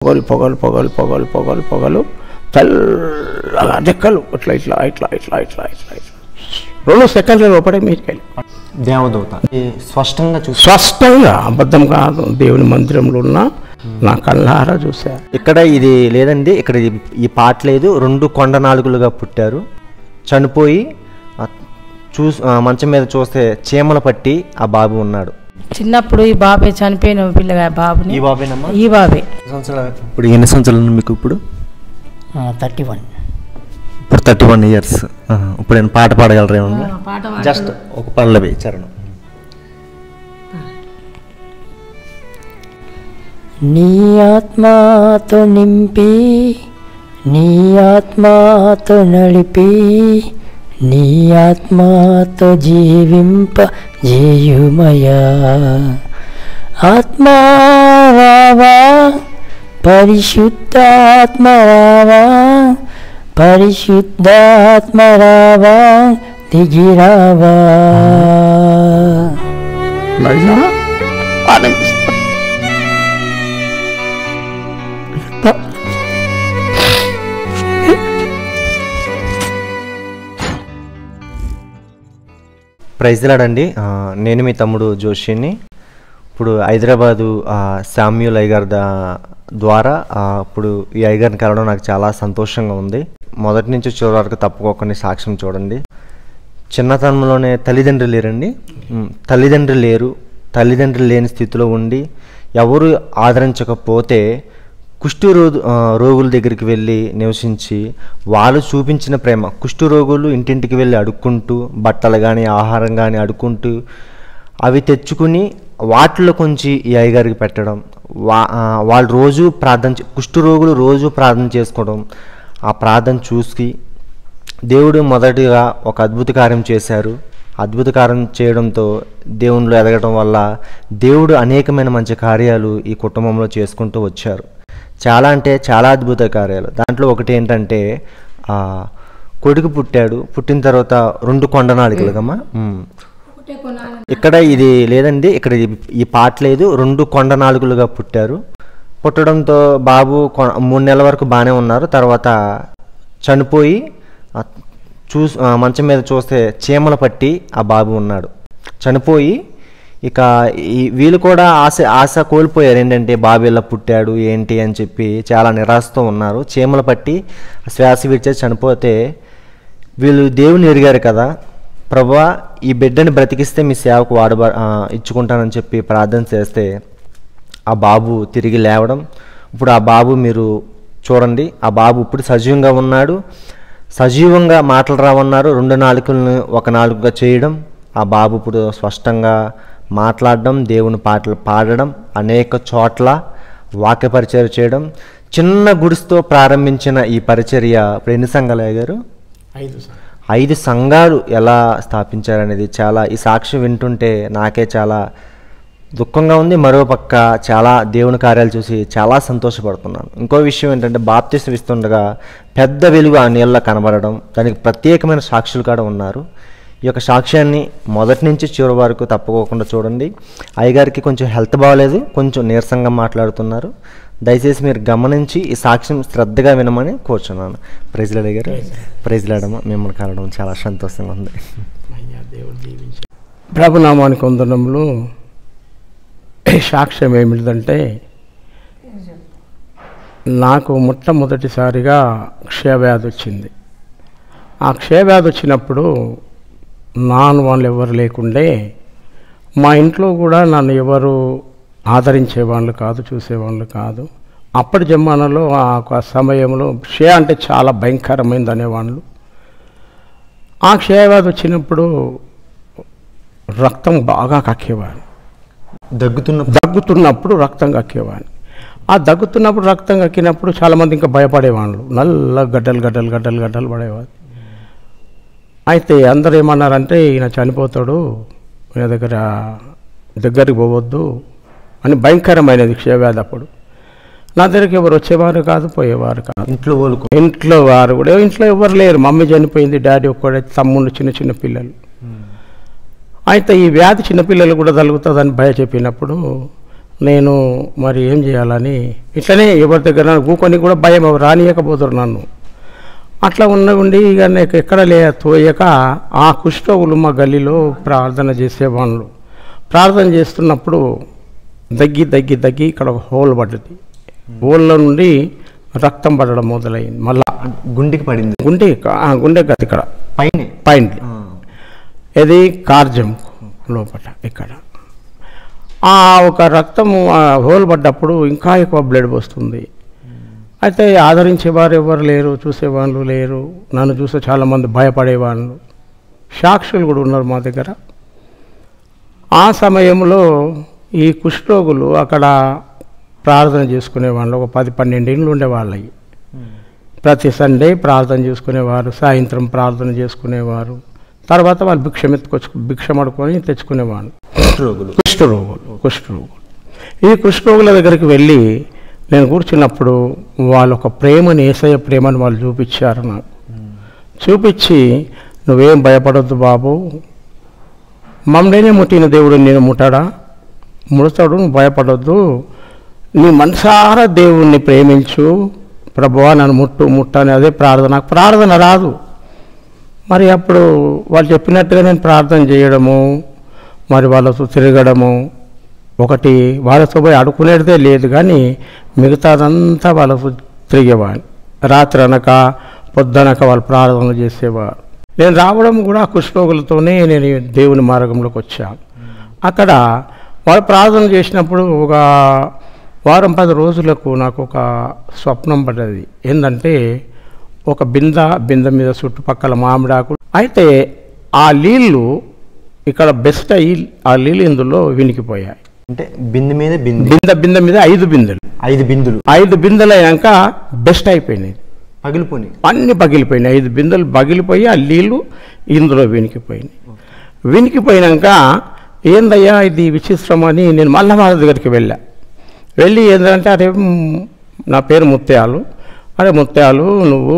పొగలు పొగలు పొగలు పొగలు పొగలు పొగలు చల్లగా రెక్కలు ఇట్లా ఇట్లా ఇట్లా ఇట్లా ఇట్లా ఇట్లా ఇట్లా 2 సెకండ్ల లోపడే మీదకి వెళ్ళి దేవదూత స్పష్టంగా స్పష్టంగా అబద్ధం కాదు. దేవుని మందిరంలో ఉన్న నా కళ్ళారా చూశారు. ఇక్కడ ఇది లేదండి, ఇక్కడ ఈ పాట లేదు. 2 కొండ నాలుగులుగా పుట్టారు, చనిపోయి మంచం మీద చూస్తే చీమల పట్టి ఆ బాబు ఉన్నాడు. చిన్నప్పుడు ఈ బాబే చనిపోయిన పిల్లగా బాబుని. ఈ బాబేనమ్మా? ఈ బాబే. ఇప్పుడు ఎన్ని సంవత్సరాలు మీకు? ఇప్పుడు 31. ఇప్పుడు 31 years. ఇప్పుడు నేను పాట పాడగలరా ఏమన్నా? జస్ట్ ఒక పల్లవి చరణం. నీ ఆత్మతో నింపి, నీ ఆత్మతో నడిపి, నీ ఆత్మతో జీవింప జేయుమయా. ఆత్మారావా, పరిశుద్ధాత్మరావా, పరిశుద్ధాత్మరావా, దిగిరావా. ప్రైజ్ లాడండి. నేను మీ తమ్ముడు జోషిని. ఇప్పుడు హైదరాబాదు శామ్యూల్ అయ్యగారి ద్వారా ఇప్పుడు ఈ అయ్యగారిని కలవడం నాకు చాలా సంతోషంగా ఉంది. మొదటి నుంచి చివరి వరకు తప్పుకోకుండా సాక్ష్యం చూడండి. చిన్నతనంలోనే తల్లిదండ్రులు లేరండి, తల్లిదండ్రులు లేరు, తల్లిదండ్రులు లేని స్థితిలో ఉండి ఎవరు ఆదరించకపోతే రోగుల దగ్గరికి వెళ్ళి నివసించి వాళ్ళు చూపించిన ప్రేమ, రోగులు ఇంటింటికి వెళ్ళి అడుక్కుంటూ బట్టలు కానీ ఆహారం కానీ అడుక్కుంటూ అవి తెచ్చుకుని వాటిలో కొంచెం ఈ అయ్యగారికి పెట్టడం, వాళ్ళు రోజు రోగులు రోజు ప్రార్థన చేసుకోవడం, ఆ ప్రార్థన చూసి దేవుడు మొదటిగా ఒక అద్భుత కార్యం చేశారు. అద్భుత కార్యం చేయడంతో దేవునిలో ఎదగడం వల్ల దేవుడు అనేకమైన మంచి కార్యాలు ఈ కుటుంబంలో చేసుకుంటూ వచ్చారు. చాలా అంటే చాలా అద్భుత కార్యాలు. దాంట్లో ఒకటి ఏంటంటే కొడుకు పుట్టాడు. పుట్టిన తర్వాత 2 కొండ నాలుగులుగమ్మా. ఇక్కడ ఇది లేదండి, ఇక్కడ ఈ పాట లేదు. 2 కొండ నాలుగులుగా పుట్టారు. పుట్టడంతో బాబు 3 నెలల వరకు బాగానే ఉన్నారు. తర్వాత చనిపోయి మంచం మీద చూస్తే చీమల పట్టి ఆ బాబు ఉన్నాడు. చనిపోయి ఇక వీళ్ళు కూడా ఆశ కోల్పోయారు. ఏంటంటే బాబు ఇలా పుట్టాడు ఏంటి అని చెప్పి చాలా నిరాశతో ఉన్నారు. చీమల పట్టి శ్వాస విడిచే చనిపోతే వీళ్ళు దేవుని ఎరిగారు కదా, ప్రభువా ఈ బిడ్డని బ్రతికిస్తే మీ సేవకు ఇచ్చుకుంటానని చెప్పి ప్రార్థన చేస్తే ఆ బాబు తిరిగి లేవడం. ఇప్పుడు ఆ బాబు మీరు చూడండి, ఆ బాబు ఇప్పుడు సజీవంగా ఉన్నాడు. సజీవంగా మాటలు రావన్నారు. 2 నాలుకలను 1 నాలుకగా చేయడం, ఆ బాబు ఇప్పుడు స్పష్టంగా మాట్లాడడం, దేవుని పాటలు పాడడం, అనేక చోట్ల వాక్య పరిచర్య చేయడం. చిన్న గుడితో ప్రారంభించిన ఈ పరిచర్య ఇప్పుడు ఎన్ని సంఘాలు అయ్యారు? 5 సంఘాలు ఎలా స్థాపించారనేది చాలా, ఈ సాక్ష్యం వింటుంటే నాకే చాలా దుఃఖంగా ఉంది. మరో పక్క చాలా దేవుని కార్యాలు చూసి చాలా సంతోషపడుతున్నాను. ఇంకో విషయం ఏంటంటే బాప్తిసం ఇస్తుండగా పెద్ద వెలుగు ఆ నీళ్ళ కనబడడం, దానికి ప్రత్యేకమైన సాక్షులు కూడా ఉన్నారు. ఈ యొక్క సాక్ష్యాన్ని మొదటి నుంచి చివరి వరకు తప్పుకోకుండా చూడండి. అయ్యగారికి కొంచెం హెల్త్ బాగలేదు, కొంచెం నీరసంగా మాట్లాడుతున్నారు. దయచేసి మీరు గమనించి ఈ సాక్ష్యం శ్రద్ధగా వినమని కోరుచున్నాను. ప్రైజ్ లార్డ్ అయ్యగారు. ప్రైజ్ లార్డ్ అమ్మ, మిమ్మల్ని కలవడం చాలా సంతోషంగా ఉంది. ప్రభునామానికి వందనములు. సాక్ష్యం ఏమిటంటే, నాకు మొట్టమొదటిసారిగా క్షయవ్యాధి వచ్చింది. ఆ క్షయవ్యాధి వచ్చినప్పుడు వాళ్ళు ఎవరు లేకుండే, మా ఇంట్లో కూడా నన్ను ఎవరు ఆదరించేవాళ్ళు కాదు, చూసేవాళ్ళు కాదు. అప్పటి జమానాలో ఆ సమయంలో క్షయ అంటే చాలా భయంకరమైంది అనేవాళ్ళు. ఆ క్షయవ్యాధి వచ్చినప్పుడు రక్తం బాగా కక్కేవాడిని. దగ్గుతున్నప్పుడు రక్తం కక్కేవాడిని. ఆ దగ్గుతున్నప్పుడు రక్తం కక్కినప్పుడు చాలామంది ఇంకా భయపడేవాళ్ళు, నల్ల గడ్డలు గడ్డలు గడ్డలు గడ్డలు పడేవాళ్ళు. అయితే అందరు ఏమన్నారంటే ఈయన చనిపోతాడు, ఈయన దగ్గరికి పోవద్దు అని. భయంకరమైనది క్షయవ్యాధి. అప్పుడు నా దగ్గరికి ఎవరు వచ్చేవారు కాదు, పోయేవారు కాదు. ఇంట్లో వారు కూడా, ఇంట్లో ఎవరు లేరు. మమ్మీ చనిపోయింది, డాడీ ఒక్కడే, తమ్ముళ్ళు చిన్న చిన్న పిల్లలు. అయితే ఈ వ్యాధి చిన్నపిల్లలు కూడా తగులుతుందని భయ చెప్పినప్పుడు నేను మరి ఏం చేయాలని ఇట్లనే ఎవరి దగ్గర కూకొని కూడా భయం రానియకపోతారు నన్ను. అట్లా ఉండి ఇక నాకు ఎక్కడ తోయక ఆ కుష్ఠరోగులు మా గల్లీలో ప్రార్థన చేసేవాళ్ళు. ప్రార్థన చేస్తున్నప్పుడు దగ్గి ఇక్కడ ఒక హోల్ పడ్డది. హోల్లో నుండి రక్తం పడడం మొదలైంది. మళ్ళా గుండెకి పడింది. గుండె గది ఇక్కడ పైన ఇది కార్జం లోపల ఇక్కడ ఆ ఒక రక్తము హోల్ పడ్డప్పుడు ఇంకా ఎక్కువ బ్లడ్ వస్తుంది. అయితే ఆదరించేవారు ఎవరు లేరు, చూసేవాళ్ళు లేరు. నన్ను చూస్తే చాలామంది భయపడేవాళ్ళు, సాక్షులు కూడా ఉన్నారు మా దగ్గర. ఆ సమయంలో ఈ కుష్ఠరోగులు అక్కడ ప్రార్థన చేసుకునేవాళ్ళు. ఒక 10-12 ఇండ్లు ఉండేవాళ్ళవి. ప్రతి సండే ప్రార్థన చేసుకునేవారు, సాయంత్రం ప్రార్థన చేసుకునేవారు. తర్వాత వాళ్ళు భిక్షం అడుకొని తెచ్చుకునేవాళ్ళు. కుష్ఠరోగులు ఈ కుష్ఠరోగుల దగ్గరికి వెళ్ళి నేను కూర్చున్నప్పుడు వాళ్ళు ఒక ప్రేమని, యేసయ్య ప్రేమని వాళ్ళు చూపించారు నాకు. చూపించి నువ్వేం భయపడొద్దు బాబు, మమ్మల్నే ముట్టిన దేవుడు నేను ముడతాడు, నువ్వు భయపడొద్దు, నీ మనసారా దేవుణ్ణి ప్రేమించు, ప్రభువా నన్ను ముట్టని అదే ప్రార్థన. నాకు ప్రార్థన రాదు. మరి అప్పుడు వాళ్ళు చెప్పినట్టుగా నేను ప్రార్థన చేయడము, మరి వాళ్ళతో తిరగడము, ఒకటి వాళ్ళతో పోయి అడుకునేదే లేదు, కానీ మిగతాదంతా వాళ్ళతో తిరిగేవాడిని. రాత్రి అనక పొద్దునక వాళ్ళు ప్రార్థనలు చేసేవారు. నేను రావడం కూడా కుష్ఠరోగులతోనే నేను దేవుని మార్గంలోకి వచ్చాను. అక్కడ వాళ్ళు ప్రార్థన చేసినప్పుడు ఒక వారం 10 రోజులకు నాకు ఒక స్వప్నం పడ్డది. ఏంటంటే ఒక బిందె మీద చుట్టుపక్కల మామిడాకులు, అయితే ఆ నీళ్ళు ఇక్కడ బెస్ట్ అయ్యి ఆ నీళ్ళు ఇందులో వినికిపోయాయి. అంటే బిందె మీద బిందె మీద 5 బిందెలు 5 బిందెలు అయినాక బెస్ట్ అయిపోయినాయి, అన్నీ పగిలిపోయినాయి. 5 బిందెలు పగిలిపోయి ఆ నీళ్ళు ఇందులో వినికిపోయినాక ఏందయ్యా ఇది విచిత్రం అని నేను మళ్ళా వాళ్ళ దగ్గరికి వెళ్ళి ఏంటంటే అరే నా పేరు ముత్యాలు, అరే ముత్యాలు నువ్వు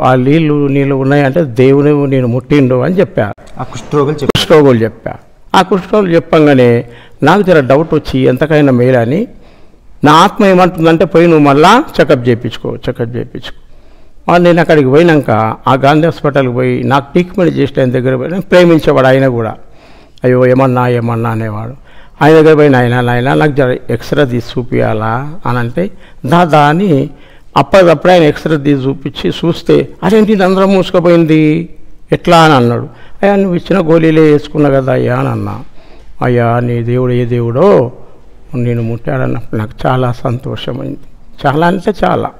ఆ నీళ్ళు ఉన్నాయంటే దేవుని నేను ముట్టిండు అని చెప్పారు. ఆ కుష్ఠరోగులు చెప్పారు. ఆ కుష్ఠరోగులు చెప్పంగానే నాకు జర డౌట్ వచ్చి ఎంతకైనా మేలని నా ఆత్మ ఏమంటుందంటే పోయి నువ్వు మళ్ళా చెకప్ చేయించుకో. నేను అక్కడికి పోయినాక ఆ గాంధీ హాస్పిటల్కి పోయి నాకు ట్రీట్మెంట్ చేసిన ఆయన దగ్గర పోయి ప్రేమించేవాడు ఆయన కూడా. అయ్యో ఏమన్నా అనేవాడు. ఆయన దగ్గర పోయి నాయన నాకు జర ఎక్స్రే తీసి చూపించాలా అని అంటే దాదా అని అప్పటికప్పుడు ఆయన ఎక్స్రే తీసి చూస్తే అదేంటి అందరం మూసుకుపోయింది ఎట్లా అని అన్నాడు. అయ్యా నువ్వు ఇచ్చిన గోళీలే వేసుకున్నా కదా అయ్యా అని అన్నా. అయ్యా నీ దేవుడు ఏ దేవుడో నేను ముట్టాడన్నప్పుడు నాకు చాలా సంతోషమైంది. చాలా అంటే చాలా.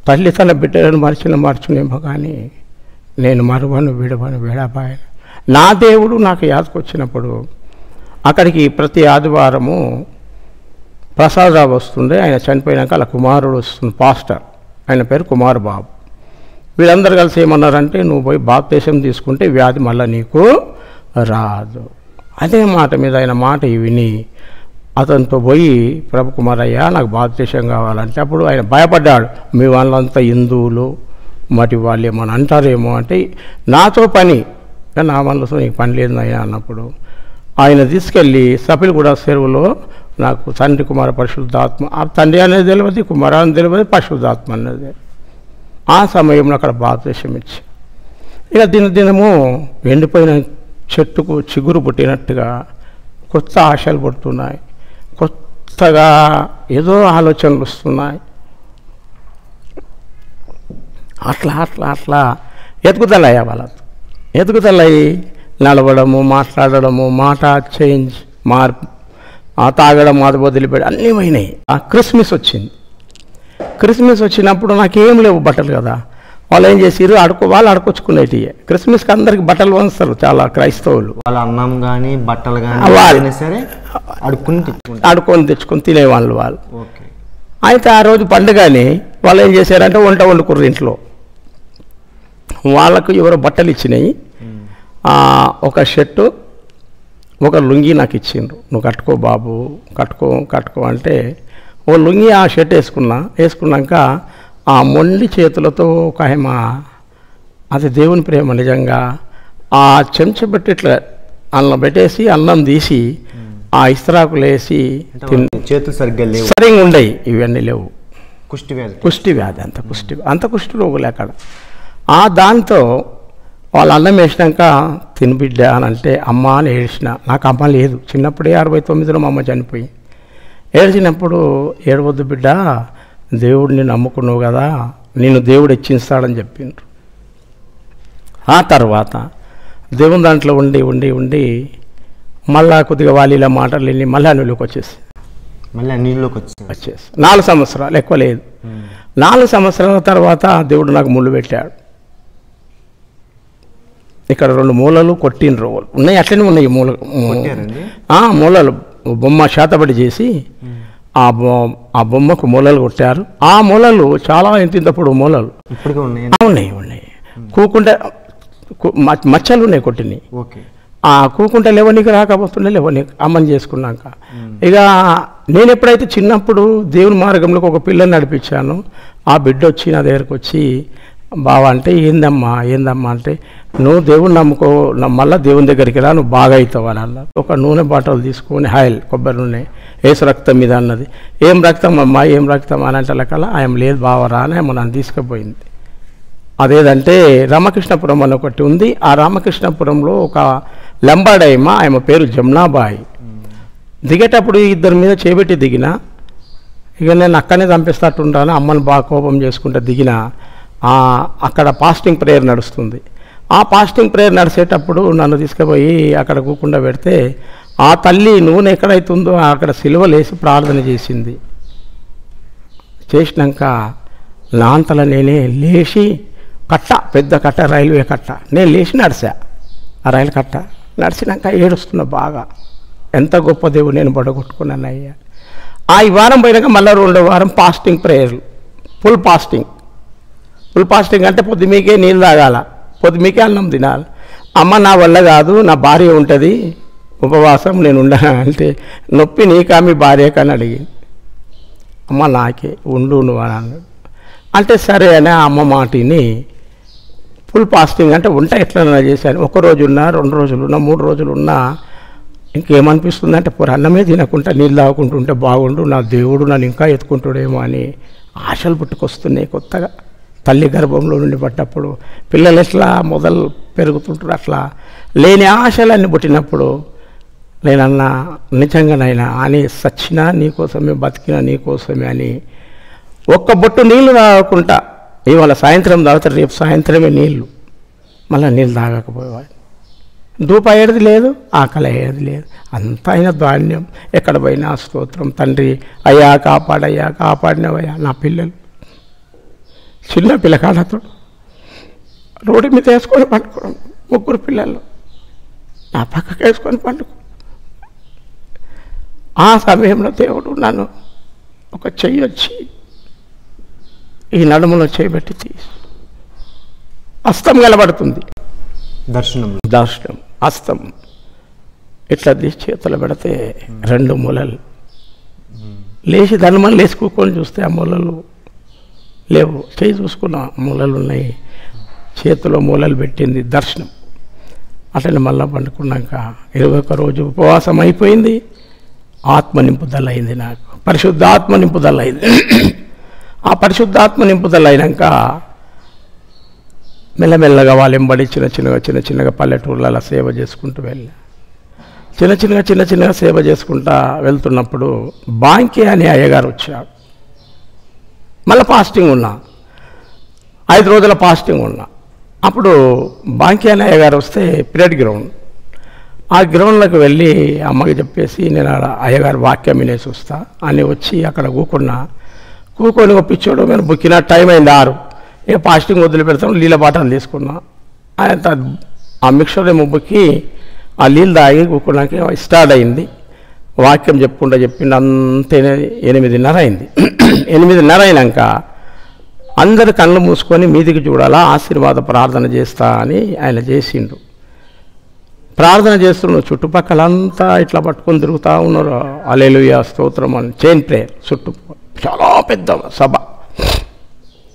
తల్లి తన బిడ్డలను మర్చునేమో కానీ నేను మరువను విడవను విడబాయను. నా దేవుడు నాకు యాదకొచ్చినప్పుడు అక్కడికి ప్రతి ఆదివారము ప్రసాదరావు వస్తుండే. ఆయన చనిపోయినాక అలా కుమారుడు వస్తుంది, పాస్టర్, ఆయన పేరు కుమార్ బాబు. వీళ్ళందరూ కలిసి ఏమన్నారంటే నువ్వు పోయి బాప్తీసం తీసుకుంటే వ్యాధి మళ్ళీ నీకు రాదు. అదే మాట మీద ఆయన మాట విని అతనితో పోయి ప్రభు కుమార్ అయ్యా నాకు బాప్తీసం కావాలంటే అప్పుడు ఆయన భయపడ్డాడు. మీ వాళ్ళంతా హిందువులు మరి వాళ్ళు ఏమని అంటారేమో అంటే నాతో పని, కానీ నా వాళ్ళతో నీకు పని లేదు అయ్యా అన్నప్పుడు ఆయన తీసుకెళ్ళి సపిలిగూడ చెరువులో నాకు తండ్రి కుమార పరిశుద్ధాత్మ, ఆ తండ్రి అనేది తెలియదు, కుమార అని తెలియదు, పరిశుద్ధాత్మ అనేది. ఆ సమయంలో అక్కడ బాప్తీసం ఇచ్చి ఇక దినదినము ఎండిపోయిన చెట్టుకు చిగురు పుట్టినట్టుగా కొత్త ఆశలు పుడుతున్నాయి, కొత్తగా ఏదో ఆలోచనలు వస్తున్నాయి. అట్లా ఎదుగుదలయ్యా వాళ్ళతో ఎదుగుదలయ్యి నడవడము, మాట్లాడడము, మాట చేంజ్, మార్పు, తాగడం, అది వదిలిపెట్టి అన్నీ పోయినాయి. ఆ క్రిస్మస్ వచ్చినప్పుడు నాకేం లేవు బట్టలు కదా. వాళ్ళు ఏం చేసారు వాళ్ళు అడుకొచ్చుకునేటి. క్రిస్మస్కి అందరికి బట్టలు వంచుతారు చాలా క్రైస్తవులు. వాళ్ళ అన్నం కానీ బట్టలు కానీ సరే అడుకొని తెచ్చుకొని తినేవాళ్ళు వాళ్ళు. అయితే ఆ రోజు పండుగని వాళ్ళు ఏం చేశారంటే వంట వండుకుర్రు ఇంట్లో. వాళ్ళకు ఎవరో బట్టలు ఇచ్చినాయి, ఒక షర్టు ఒక లుంగి నాకు ఇచ్చిండ్రు. నువ్వు కట్టుకో బాబు, కట్టుకో అంటే ఓ లుంగి ఆ షర్ట్ వేసుకున్నాక ఆ మొండి చేతులతో ఒక ఆయన, అది దేవుని ప్రేమ నిజంగా, ఆ చెంచా పెట్టి ఇట్లా అన్నం పెట్టేసి అన్నం తీసి ఆ ఇస్తరాకులు వేసి చేతులు సరిగ్గా లేవు, సరిగ్గా ఉండయి, ఇవన్నీ లేవు. కుష్టి వ్యాధి, కుష్టి వ్యాధి, అంత కుష్టి రోగులు అక్కడ. దాంతో వాళ్ళు అన్నం వేసినాక తినిబిడ్డ అని అంటే అమ్మ అని ఏడ్చిన. నాకు అమ్మ లేదు, చిన్నప్పుడే 69లో మా అమ్మ చనిపోయి. ఏడ్చినప్పుడు ఏడవద్దు బిడ్డ, దేవుడిని నమ్ముకున్నావు కదా, నేను దేవుడు హెచ్చింస్తాడని చెప్పిండ్రు. ఆ తర్వాత దేవుని దాంట్లో ఉండి ఉండి ఉండి మళ్ళా కొద్దిగా వాళ్ళ మాటలు వెళ్ళి మళ్ళీ అన్నిలోకి మళ్ళీ నీళ్ళలోకి వచ్చేసి 4 సంవత్సరాలు, ఎక్కువ లేదు. 4 సంవత్సరాల తర్వాత దేవుడు నాకు ముళ్ళు పెట్టాడు. ఇక్కడ 2 మూలలు కొట్టిన రోగులు ఉన్నాయి, అట్లనే ఉన్నాయి మూలలు బొమ్మ శాతపడి చేసి ఆ బొమ్మకు మూలలు కొట్టారు. ఆ మూలలు చాలా ఇంతప్పుడు మూలలు ఉన్నాయి ఉన్నాయి. కూకుంటే మచ్చలు ఉన్నాయి కొట్టినాయి. కూకుంటే లేవనీకి రాకపోతుండే లేవనీకి అమ్మని చేసుకున్నాక. ఇక నేను ఎప్పుడైతే చిన్నప్పుడు దేవుని మార్గంలోకి ఒక పిల్లని నడిపించాను, ఆ బిడ్డ వచ్చి నా దగ్గరకు వచ్చి బావా అంటే ఏందమ్మా అంటే నువ్వు దేవుని నమ్ముకో, మళ్ళీ దేవుని దగ్గరికి రా, నువ్వు బాగా అవుతావు అని అన్నారు. ఒక నూనె బాటలు తీసుకొని ఆయిల్, కొబ్బరి నూనె, ఏసు రక్తం మీద అన్నది. ఏం రక్తం అమ్మా, ఏం రక్తం అని అంటే లెక్కల ఆయన లేదు బావరా అని ఆమె నన్ను తీసుకుపోయింది. అదేదంటే రామకృష్ణపురం అని ఒకటి ఉంది. ఆ రామకృష్ణపురంలో ఒక లంబాడైమ, ఆమె పేరు జమునాబాయి. దిగేటప్పుడు 2 మీద చేపెట్టి దిగిన. ఇక నేను అక్కడనే చంపేస్తట్టుంటాను, అమ్మని బాగా కోపం చేసుకుంటే దిగిన. అక్కడ ఫాస్టింగ్ ప్రేయర్ నడుస్తుంది. ఆ ఫాస్టింగ్ ప్రేయర్ నడిచేటప్పుడు నన్ను తీసుకుపోయి అక్కడ కూకుండా పెడితే ఆ తల్లి నూనె ఎక్కడైతుందో అక్కడ సిలువలేసి ప్రార్థన చేసింది. చేసినాక నా అంతలా నేనే లేచి కట్ట, పెద్ద కట్ట, రైల్వే కట్ట, నేను లేచి నడిచా. ఆ రైలు కట్ట నడిచినాక ఏడుస్తున్నా బాగా, ఎంత గొప్ప దేవుడు నేను బడగొట్టుకున్నాను అయ్యా. ఈ వారం పోయినాక మళ్ళీ 2వ వారం ఫాస్టింగ్ ప్రేయర్లు, ఫుల్ ఫాస్టింగ్ అంటే పొద్దుమీకే నీళ్ళు తాగాల, పొద్దుమీకే అన్నం తినాలి. అమ్మ నా వల్ల కాదు, నా భార్య ఉంటుంది ఉపవాసం, నేను అంటే నొప్పి నీకా మీ భార్య కానీ అడిగింది. అమ్మ నాకే ఉండు నువ్వు అని అన్నాడు. అంటే సరే అని అమ్మ మాటిని ఫుల్ ఫాస్టింగ్ అంటే వంట ఎట్లన్నా చేశాను. 1 రోజు ఉన్నా, 2 రోజులు ఉన్నా, 3 రోజులు ఉన్నా ఇంకేమనిపిస్తుంది అంటే అన్నమే తినకుండా నీళ్ళు తాగుకుంటుంటే బాగుండు, నా దేవుడు నన్ను ఇంకా ఎత్తుకుంటాడేమో అని ఆశలు పుట్టుకొస్తున్నాయి కొత్తగా. తల్లి గర్భంలో నుండి పట్టప్పుడు పిల్లలు ఎట్లా మొదలు పెరుగుతుంటారు, అట్లా లేని ఆశలన్నీ పుట్టినప్పుడు నేనన్నా నిజంగానైనా అని సచ్చినా నీకోసమే, బతికినా నీకోసమే అని ఒక్క బొట్టు నీళ్లు తాగకుండా ఇవాళ సాయంత్రం తాగుతారు, రేపు సాయంత్రమే నీళ్ళు, మళ్ళీ నీళ్ళు తాగకపోయేవాడు. ధూప అయ్యేది లేదు, ఆకలి అయ్యేది లేదు, అంతా అయిన ధాన్యం. ఎక్కడ పోయినా స్తోత్రం. తండ్రి అయ్యా కాపాడయ్యా, కాపాడినవయ్యా. నా పిల్లలు చిన్న పిల్లకాడతో రోడ్డు మీద వేసుకొని పండుకోవడం, 3 పిల్లలు నా పక్కకు వేసుకొని పండుకో. ఆ సమయంలో దేవుడు నన్ను ఒక చెయ్యి వచ్చి ఈ నడుములో చేయబెట్టి తీసి హస్తం కలబడుతుంది, దర్శనం హస్తం ఇట్లా తీసి చేతులు పెడితే 2 మూలలు లేచి ధనమని లేచి కూకొని చూస్తే ఆ మూలలు లేవు. చేయి చూసుకున్న మూలలు ఉన్నాయి, చేతిలో మూలలు పెట్టింది, దర్శనం. అట్లనే మళ్ళీ పండుకున్నాక 21 రోజు ఉపవాసం అయిపోయింది. ఆత్మ నింపుదల అయింది, నాకు పరిశుద్ధాత్మ నింపుదల అయింది. ఆ పరిశుద్ధాత్మ నింపుదల అయినాక మెల్లమెల్లగా వాళ్ళు వెంబడి చిన్న చిన్నగా పల్లెటూర్లలో సేవ చేసుకుంటూ వెళ్ళా. చిన్న చిన్నగా సేవ చేసుకుంటా వెళ్తున్నప్పుడు బాంకే అనే అయ్యగారు వచ్చాడు. మళ్ళీ ఫాస్టింగ్ ఉన్నా, 5 రోజుల ఫాస్టింగ్ ఉన్నా. అప్పుడు బాంకే అనే అయ్యగారు వస్తే పీరియడ్ గ్రౌండ్, ఆ గ్రౌండ్లోకి వెళ్ళి అమ్మకి చెప్పేసి నేను అయ్యగారు వాక్యం వినేసి వస్తా అని వచ్చి అక్కడ కూకొని ఒప్పించాడు. నేను బుక్కిన టైం అయింది 6. ఇక ఫాస్టింగ్ వదిలి పెడతాం, నీళ్ళ బాటలు తీసుకున్నా. ఆ మిక్సర్ ఏమో బుక్కి ఆ నీళ్ళు తాగి కూకున్నాక స్టార్ట్ అయింది. వాక్యం చెప్పుకుంటా చెప్పింది, అంతే 8:30 అయింది. 8:30 అయినాక అందరు కళ్ళు మూసుకొని మీదికి చూడాలా, ఆశీర్వాద ప్రార్థన చేస్తా అని ఆయన చేసిండు. ప్రార్థన చేస్తున్నాడు, చుట్టుపక్కలంతా ఇట్లా పట్టుకొని తిరుగుతూ ఉన్నారు. హల్లెలూయా స్తోత్రం అని చైన్ ప్రేయర్ చుట్టూ చాలా పెద్ద సభ.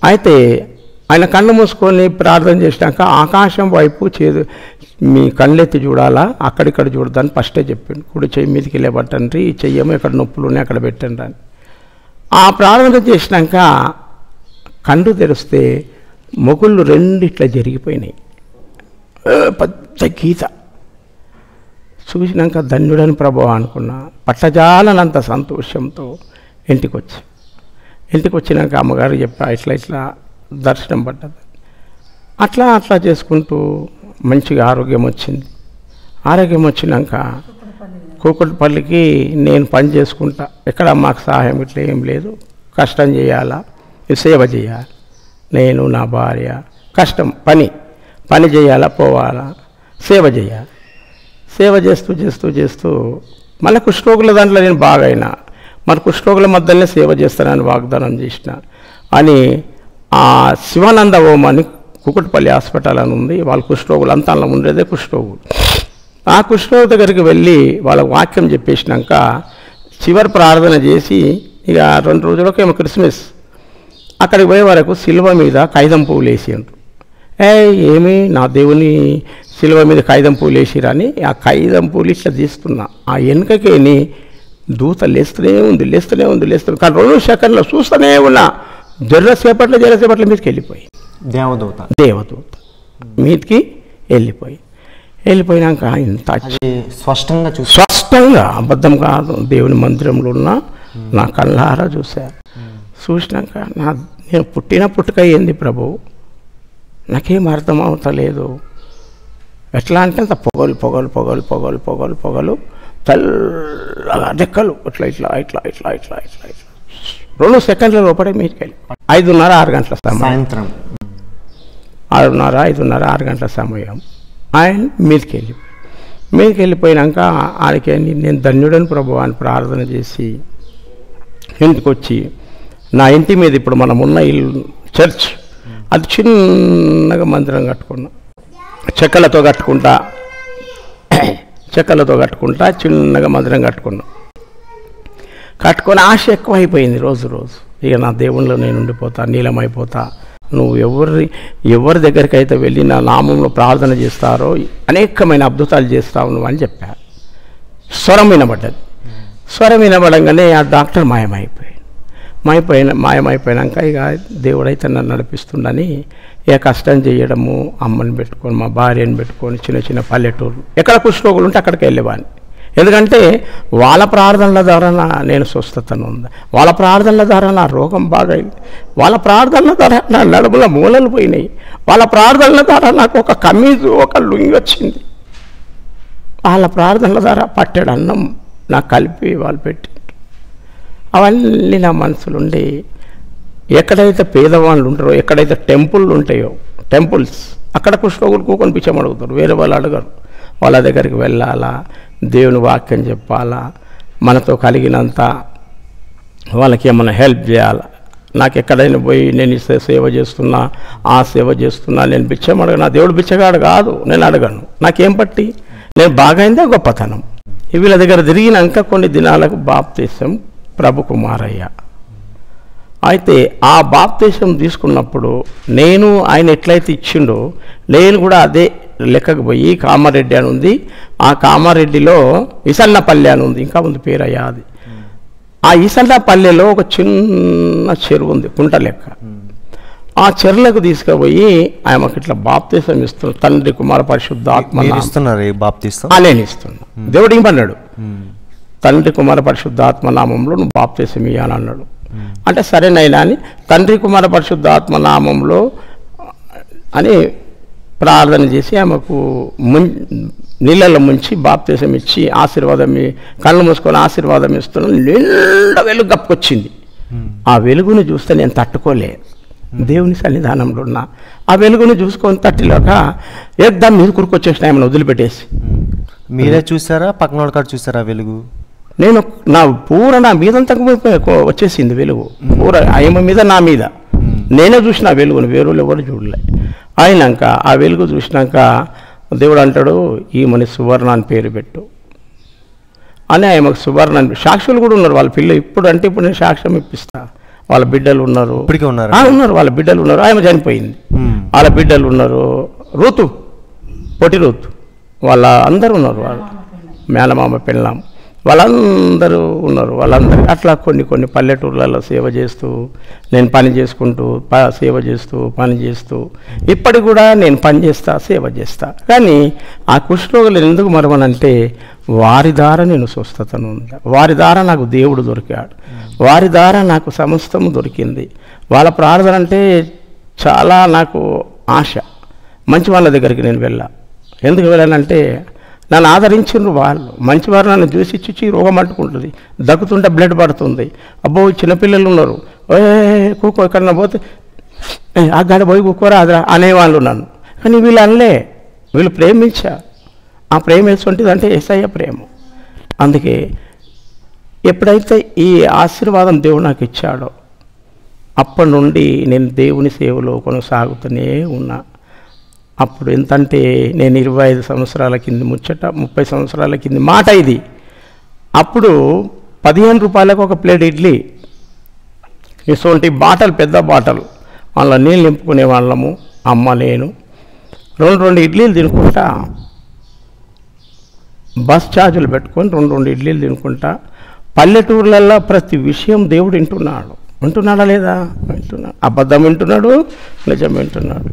అయితే ఆయన కళ్ళు మూసుకొని ప్రార్థన చేసినాక ఆకాశం వైపు మీ కళ్ళెత్తి చూడాలా, అక్కడిక్కడ చూడదని ఫస్టే చెప్పిండు. కుడి చెయ్యి మీదకి లేబట్టండి, ఈ చెయ్యేమో ఎక్కడ నొప్పులు ఉన్నాయి అక్కడ పెట్టండి అని. ఆ ప్రార్థన చేసినాక కళ్ళు తెరిస్తే మొగుళ్ళు రెండిట్లా జరిగిపోయినాయి, పెద్ద గీత. చూసినాక ధన్యుడని ప్రభువా అనుకున్నా. పట్టజాలనంత సంతోషంతో ఇంటికి వచ్చినాక అమ్మగారు చెప్పా, ఇట్లా దర్శనం పడ్డది. అట్లా చేసుకుంటూ మంచిగా ఆరోగ్యం వచ్చింది. ఆరోగ్యం వచ్చినాక కూకట్పల్లికి నేను పని చేసుకుంటా. ఎక్కడ మాకు సహాయం ఇట్లా ఏం లేదు, కష్టం చేయాలా, సేవ చేయాలి. నేను నా భార్య కష్టం పని చేయాలా, పోవాలా, సేవ చేయాలి. సేవ చేస్తూ మళ్ళీ కుష్ఠరోగుల దాంట్లో నేను బాగైనా. మరి కుష్ఠరోగుల మధ్యలోనే సేవ చేస్తానని వాగ్దానం చేసిన అని ఆ శివానంద ఓం అని కుకట్పల్లి హాస్పిటల్ అని ఉంది. వాళ్ళ కుష్ఠరోగులు అంతా అలా ఉండేదే కుష్ఠరోగులు. ఆ కుష్ఠరోగు దగ్గరికి వెళ్ళి వాళ్ళ వాక్యం చెప్పేసినాక చివరి ప్రార్థన చేసి ఇక 2 రోజులకు ఏమో క్రిస్మస్ అక్కడికి పోయే వరకు శిలువ మీద కాగితం పువ్వులు వేసిండ్రు. ఏమి నా దేవుని శిలువ మీద కాగితం పూలు వేసిరని ఆ కాగితం పూలు ఇట్లా తీస్తున్నా. ఆ వెనుకకేని దూత లేస్తూనే ఉంది. కానీ 2 సెకండ్లో చూస్తూనే ఉన్నా. జర్రసేపట్లో మీదకి వెళ్ళిపోయి దేవదూత మీదకి వెళ్ళిపోయినాక ఇంత స్పష్టంగా అబద్ధం కాదు, దేవుని మందిరంలో ఉన్న నా కళ్ళారా చూసినాక నేను పుట్టిన పుట్టుక ఏంది ప్రభు, నాకేం అర్థం అవుతలేదు. ఎట్లా అంటే అంత పొగలు తెల్లగా రెక్కలు ఇట్లా 2 సెకండ్ల లోపలే మీదకి వెళ్ళి 5:30-6 గంటల సమయం, 6:30-6 గంటల సమయం ఆయన మీదకి వెళ్ళిపోయినాక ఆయనకి నేను ధన్యుడని ప్రభు అని ప్రార్థన చేసి ఇంటికి వచ్చి నా ఇంటి మీద ఇప్పుడు మనం ఉన్న ఇల్లు చర్చ్ అది చిన్నగా మందిరం కట్టుకున్నా. చెక్కలతో కట్టుకుంటా చిన్నగా మందిరం కట్టుకొని ఆశ ఎక్కువ అయిపోయింది రోజు. ఇక నా దేవుళ్ళు నేను ఉండిపోతా, నీలమైపోతా. నువ్వు ఎవరి దగ్గరికి అయితే వెళ్ళి నా నామంలో ప్రార్థన చేస్తారో అనేకమైన అద్భుతాలు చేస్తావు నువ్వు అని చెప్పారు. స్వరం వినబడంగానే ఆ డాక్టర్ మాయమైపోయినాక ఇక దేవుడైతే నన్ను నడిపిస్తుండని ఇక కష్టం చేయడము, అమ్మని పెట్టుకొని మా భార్యని పెట్టుకొని చిన్న పల్లెటూరు ఎక్కడ కుష్ఠరోగులు ఉంటే అక్కడికి వెళ్ళేవాడిని. ఎందుకంటే వాళ్ళ ప్రార్థనల ద్వారా నేను స్వస్థతను ఉంది, వాళ్ళ ప్రార్థనల ద్వారా నా రోగం బాగైంది, వాళ్ళ ప్రార్థనల ద్వారా నా నడుముల మూలలు పోయినాయి, వాళ్ళ ప్రార్థనల ద్వారా నాకు ఒక కమీజు ఒక లుంగి వచ్చింది, వాళ్ళ ప్రార్థనల ద్వారా పట్టెడు అన్నం నాకు కలిపి వాళ్ళు పెట్టి అవన్నీ నా మనసులుండి ఎక్కడైతే పేదవాళ్ళు ఉంటారో, ఎక్కడైతే టెంపుల్స్ అక్కడ కుష్ఠరోగులు కూకొని పిచ్చం అడుగుతారు, వేరే వాళ్ళు అడగరు. వాళ్ళ దగ్గరికి వెళ్ళాలా, దేవుని వాక్యం చెప్పాలా, మనతో కలిగినంత వాళ్ళకి ఏమైనా హెల్ప్ చేయాలా. నాకు ఎక్కడైనా పోయి నేను సేవ చేస్తున్నా, ఆ సేవ చేస్తున్నా, నేను బిచ్చం అడగను. నా దేవుడు బిచ్చగాడు కాదు, నేను అడగను. నాకేం పట్టి నేను బాగైందే గొప్పతనం. వీళ్ళ దగ్గర తిరిగినాక కొన్ని దినాలకు బాప్తీసం ప్రభు కుమారయ్య. అయితే ఆ బాప్తీసం తీసుకున్నప్పుడు నేను ఆయన ఎట్లయితే ఇచ్చిండో నేను కూడా అదే లెక్కకు పోయి కామారెడ్డి అని ఉంది, ఆ కామారెడ్డిలో ఇసన్నపల్లె అని ఉంది, ఇంకా ఉంది పేరు అయ్యా అది. ఆ ఇసన్నపల్లెలో ఒక చిన్న చెరువు ఉంది, కుంట లెక్క. ఆ చెరువులకు తీసుకుపోయి ఆయనకి ఇట్లా బాప్తీసం ఇస్తున్నాడు. తండ్రి కుమార పరిశుద్ధాత్మ నేను ఇస్తున్నా, దేవుడు ఇవ్వన్నాడు. తండ్రి కుమార పరిశుద్ధాత్మ నామంలో నువ్వు బాప్తీసం ఇయ్యాలని అన్నాడు. అంటే సరేనైనా అని తండ్రి కుమార పరిశుద్ధాత్మ నామంలో అని ప్రార్థన చేసి ఆమెకు నీళ్ళలో ముంచి బాప్తీసం ఇచ్చి ఆశీర్వాదం, కళ్ళు మూసుకొని ఆశీర్వాదం ఇస్తున్నాను. నిండా వెలుగు గప్పుకొచ్చింది. ఆ వెలుగును చూస్తే నేను తట్టుకోలే, దేవుని సన్నిధానంలో ఉన్నా. ఆ వెలుగును చూసుకొని తట్టిలోక ఏకదం మీద కురుకొచ్చేసిన ఆమెను వదిలిపెట్టేసి. మీరే చూసారా, పక్కన వాళ్ళ కాడ చూసారా వెలుగు? నేను నా మీదంతా వచ్చేసింది వెలుగు, పూర ఆమె మీద నా మీద. నేనే చూసిన ఆ వెలుగును, వేరులు ఎవరు చూడలే. అయినాక ఆ వెలుగు చూసినాక దేవుడు అంటాడు, ఈమెని సువర్ణ అని పేరు పెట్టు అని. ఆమెకు సువర్ణ అని. సాక్షులు కూడా ఉన్నారు వాళ్ళ పిల్లలు. ఇప్పుడు నేను సాక్ష్యం ఇప్పిస్తా. వాళ్ళ బిడ్డలు ఉన్నారు. ఇప్పటికీ ఉన్నారు? ఉన్నారు, వాళ్ళ బిడ్డలు ఉన్నారు. ఆమె చనిపోయింది, వాళ్ళ బిడ్డలు ఉన్నారు. రూతు, పొట్టి రూతు, వాళ్ళ అందరూ ఉన్నారు. వాళ్ళు మేనమామ పెళ్ళాం వాళ్ళందరూ ఉన్నారు. వాళ్ళందరూ అట్లా కొన్ని పల్లెటూర్లలో సేవ చేస్తూ, నేను పని చేసుకుంటూ సేవ చేస్తూ పని చేస్తూ ఇప్పటికి కూడా నేను పని చేస్తా, సేవ చేస్తా. కానీ ఆ కుష్ఠరోగులు ఎందుకు మరవనంటే వారి ద్వారా నేను స్వస్థతను ఉంది, వారి ద్వారా నాకు దేవుడు దొరికాడు, వారి ద్వారా నాకు సమస్తము దొరికింది. వాళ్ళ ప్రార్థన అంటే చాలా నాకు ఆశ. మంచి వాళ్ళ దగ్గరికి నేను వెళ్ళా. ఎందుకు వెళ్ళానంటే నన్ను ఆదరించిన వాళ్ళు మంచివారు. నన్ను చూసి చూసి రోగం అంటుకుంటుంది, దగ్గుతుంటే బ్లడ్ పడుతుంది. అబ్బో చిన్నపిల్లలు ఉన్నారు, కూకో ఎక్కడన్నా పోతే ఆ గడ పోయి కూకోరా అదరా అనేవాళ్ళు నన్ను. కానీ వీళ్ళు అనలే, వీళ్ళు ప్రేమించా. ఆ ప్రేమ వేసుకుంటుంది అంటే యేసయ్య ప్రేమ. అందుకే ఎప్పుడైతే ఈ ఆశీర్వాదం దేవుడు నాకు ఇచ్చాడో అప్పటి నుండి నేను దేవుని సేవలో కొనసాగుతూనే ఉన్నా. అప్పుడు ఎంతంటే నేను 25 సంవత్సరాల కింద ముచ్చట, 30 సంవత్సరాల కింద మాట ఇది. అప్పుడు 15 రూపాయలకు ఒక ప్లేట్ ఇడ్లీ, ఇటువంటి బాటలు, పెద్ద బాటలు, వాళ్ళ నీళ్ళు నింపుకునే వాళ్ళము. అమ్మ నేను 2 ఇడ్లీలు తినుకుంటా, బస్ ఛార్జీలు పెట్టుకొని 2 ఇడ్లీలు తినుకుంటా. పల్లెటూర్లలో ప్రతి విషయం దేవుడు వింటున్నాడా లేదా? వింటున్నాడు. అబద్ధం వింటున్నాడు, నిజం వింటున్నాడు.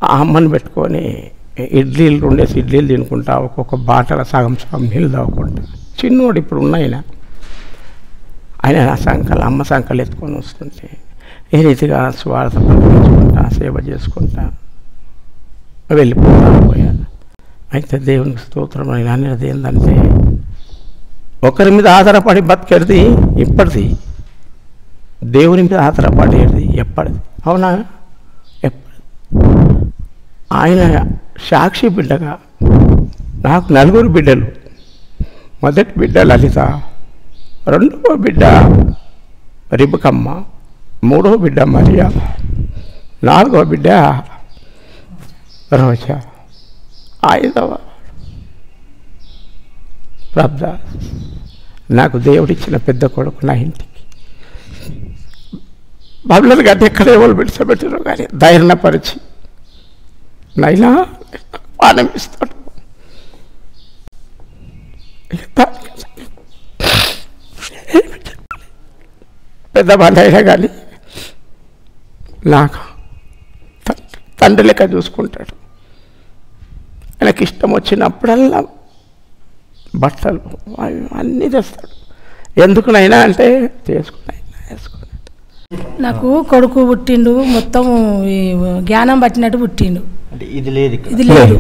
ఆ అమ్మని పెట్టుకొని ఇడ్లీలు 2 ఇడ్లీలు తినుకుంటా, ఒక్కొక్క బాటల సగం నీళ్ళు తాగుకుంటా. చిన్నోడు ఇప్పుడు ఉన్నాయన, ఆయన నా సంకలు, అమ్మ సంకలు ఎత్తుకొని వస్తుంటే ఏ రీతిగా స్వార్థ ప్రకటించుకుంటా, సేవ చేసుకుంటా వెళ్ళిపోయా. అయితే దేవునికి స్తోత్రం. నేను అనేది ఏంటంటే ఒకరి మీద ఆధారపడి బతికేది ఇప్పటిది, దేవుని మీద ఆధారపడేది ఎప్పటిది. అవునా? ఆయన సాక్షి బిడ్డగా నాకు 4 బిడ్డలు. మొదటి బిడ్డ లలిత, 2వ బిడ్డ రిబకమ్మ, 3వ బిడ్డ మరియా, 4వ బిడ్డ రోజా, 5వ ప్రభా. నాకు దేవుడిచ్చిన పెద్ద కొడుకు నా ఇంటికి బబులను గడ్డ ఎక్కడ ఎవరు విడిచిపెట్టారో కానీ ధైర్యపరిచి నైనా పానం ఇస్తాడు. పెద్ద వాళ్ళైనా కానీ నాకు తండ్రి లెక్క చూసుకుంటాడు. ఆయనకి ఇష్టం వచ్చినప్పుడల్లా బట్టలు అన్నీ తెస్తాడు. ఎందుకునైనా అంటే వేసుకుని. నాకు కొడుకు పుట్టిండు, మొత్తం జ్ఞానం పట్టినట్టు పుట్టిండు. ఇది లేదు,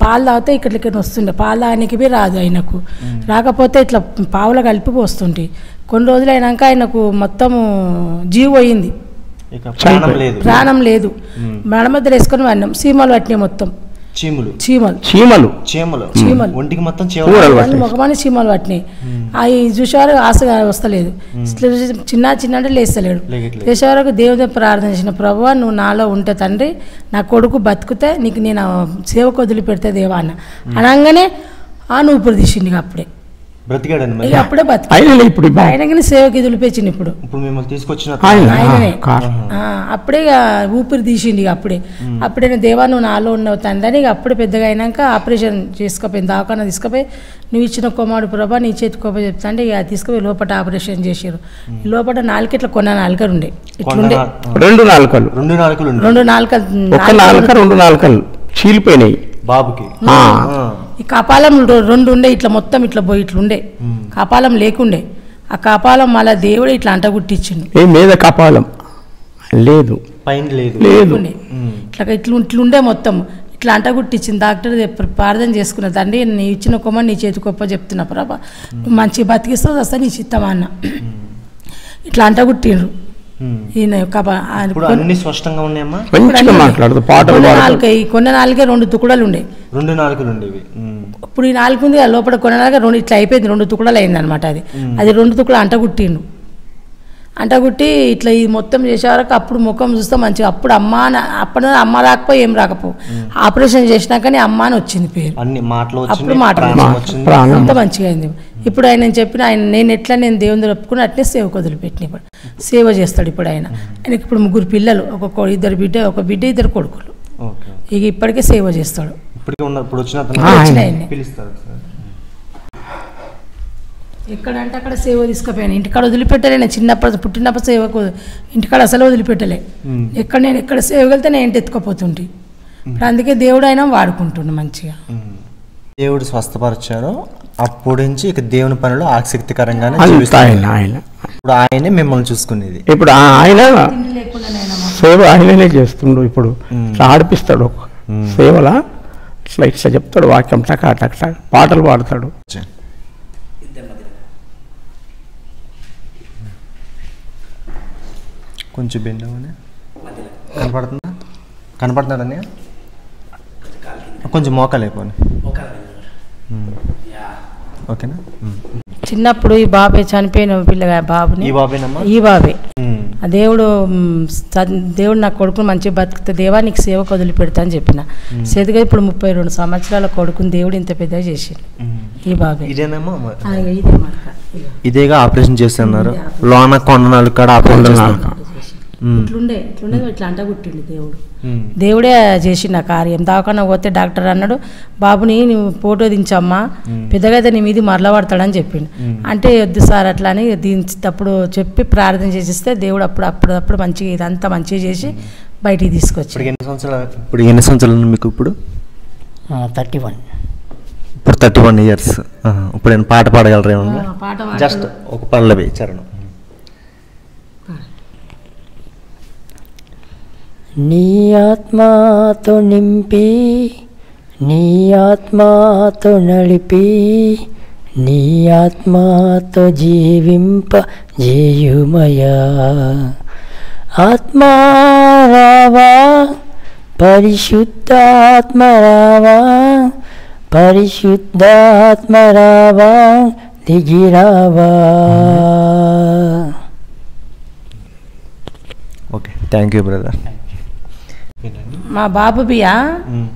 పాలు తాగితే ఇక్కడ వస్తుండే, పాలు తాగడానికి రాదు ఆయనకు. రాకపోతే ఇట్లా పావుల కలిపి పోస్తుంటే కొన్ని రోజులు అయినాక ఆయనకు మొత్తము జీవ పోయింది, ప్రాణం లేదు. మెడ మధ్యలో వేసుకొని వాడినాం. సీమలు పట్టినాయి మొత్తం, చీమలు ఒంటికి మొత్తం ముఖమాని చీమలు పట్టినాయి. అవి చూసేవారు ఆశ వస్తలేదు, చిన్న అంటే లేస్తలేడు. లేచే వరకు దేవుని ప్రార్థన చేసిన, ప్రభువా నువ్వు నాలో ఉంటే తండ్రి, నా కొడుకు బతుకుతే నీకు నేను సేవకు వదిలిపెడితే దేవా అన్న. అనగానే నువ్వు ఇప్పుడు తీసిండి. అప్పుడే అప్పుడే బతుకు ఆయనగానే సేవకి వదిలిపెచ్చింది. ఇప్పుడు ఆయననే అప్పుడే ఊపిరి తీసిండి. అప్పుడే దేవా నువ్వు నాలో ఉన్నావు తండ్రి అని. అప్పుడే పెద్దగా అయినాక ఆపరేషన్ చేసుకుపోయింది, దవాఖానా తీసుకుపోయి నువ్వు ఇచ్చిన కుమారుడు ప్రభా నీ చేతికోప చెప్తా అంటే ఇక తీసుకుపోయి లోపల ఆపరేషన్ చేసారు. లోపల నాలుగు ఇట్లా కొన్న నాలుకలు ఉండే, ఇట్లుండే 2 నాలుకలు చీలిపోయినాయి బాబుకి. ఈ కపాలం 2 ఉండే, ఇట్లా మొత్తం ఇట్లా పోయి ఇట్లుండే, కపాలం లేకుండే. ఆ కపాలం మళ్ళా దేవుడు ఇట్లా అంటగుట్టించిండు. మీద కపాలం లేదు, ఇట్లుండే మొత్తం ఇట్లా అంటగుట్టించింది. డాక్టర్ ప్రార్థన చేసుకున్న తండ్రి నీ ఇచ్చిన కొమ్మ నీ చేతి గొప్ప చెప్తున్నా ప్రభా, మంచి బతికిస్తావు వస్తా నీ చిత్తమా అన్న. ఇట్లా అంటగుట్టిండ్రు. ఈయన స్పష్టంగా ఉన్నాయమ్మా. కొన్న నాలుగే 2 తుకుడలు ఉండే, ఇప్పుడు ఈ 4 ఉంది లోపల కొన్న నాలుగే 2 ఇట్లా అయిపోయింది, 2 తుకుడలు అయింది అనమాట. అది 2 తుకుడలు అంటగుట్టిండు. అంటగుట్టి ఇట్లా ఇది మొత్తం చేసే వరకు అప్పుడు ముఖం చూస్తే మంచిగా అప్పుడు అప్పుడు అమ్మ రాకపోయి ఏం రాకపో ఆపరేషన్ చేసినాకనే అమ్మ అని వచ్చింది పేరు అన్ని మాటలు అప్పుడు మాట అంత మంచిగా అయింది ఇప్పుడు ఆయన చెప్పిన ఆయన నేను దేవుని ఒప్పుకుని అట్నే సేవకు వదిలిపెట్టిన ఇప్పుడు సేవ చేస్తాడు ఇప్పుడు ఆయనకి ఇప్పుడు 3 పిల్లలు ఇద్దరు బిడ్డ ఒక బిడ్డ 2 కొడుకులు ఇక ఇప్పటికే సేవ చేస్తాడు ఎక్కడంటే అక్కడ సేవ తీసుకుపోయాను ఇంటికాడ వదిలిపెట్టలే నేను పుట్టినప్పుడు సేవకు ఇంటికాడ అసలు వదిలిపెట్టలే నేను ఎక్కడ సేవ వెళ్తే నేను ఇంటి ఎత్తుకపోతుంటే ఇప్పుడు అందుకే దేవుడు అయినా వాడుకుంటుండు మంచిగా దేవుడు స్వస్థపరిచారు అప్పటి నుంచి ఇక దేవుని పనులు ఆసక్తికరంగానే ఇప్పుడు ఆయనే మిమ్మల్ని చూసుకునేది ఇప్పుడు ఆయన సేవ ఆయననే చేస్తుండు ఇప్పుడు ఆడిపిస్తాడు సేవలా ఇట్లా చెప్తాడు వాక్యం టకా టక్ టక్ పాటలు పాడతాడు కొంచెం బెండమని కనపడుతున్నాడని కొంచెం మోకాలేపోని ఓకేనా చిన్నప్పుడు ఈ బాబే చనిపోయిన పిల్లగా బాబుని ఈ బాబే ఆ దేవుడు నా కొడుకుని మంచిగా బతుకుతే దేవా నీకు సేవకు వదిలిపెడతా అని చెప్పిన సేదుగా ఇప్పుడు 32 సంవత్సరాల కొడుకుని దేవుడు ఇంత పెద్దగా చేసిండు ఈ బాబే ఇదేగా ఆపరేషన్ చేస్తున్నారు లోన కొండనాలు కూడా ఆపరేషన్ ఇట్లుండే ఇట్లా అంటగుట్టిండు దేవుడే చేసిన కార్యం దావకన్నా పోతే డాక్టర్ అన్నాడు బాబుని నువ్వు ఫోటో దించమ్మా పెద్దగా అయితే నీ మీది మరలబడతాడని చెప్పిండు అంటే వద్దు సార్ అట్లా అని దించేటప్పుడు చెప్పి ప్రార్థన చేసిస్తే దేవుడు అప్పుడప్పుడు మంచిగా ఇదంతా మంచిగా చేసి బయటికి తీసుకొచ్చి ఇప్పుడు ఎన్ని సంవత్సరాలు మీకు ఇప్పుడు 31 ఇప్పుడు 31 years ఇప్పుడు నేను పాట పాడగలరేమో జస్ట్ ఒక పల్లవి చరణం నీ ఆత్మతో నింపి నీ ఆత్మతో నడిపి నీ ఆత్మతో జీవింప జేయుమయా ఆత్మారావా పరిశుద్ధాత్మరావా పరిశుద్ధాత్మరావా దిగిరావా ఓకే థ్యాంక్ యూ బ్రదర్ మా బాబు బియ్య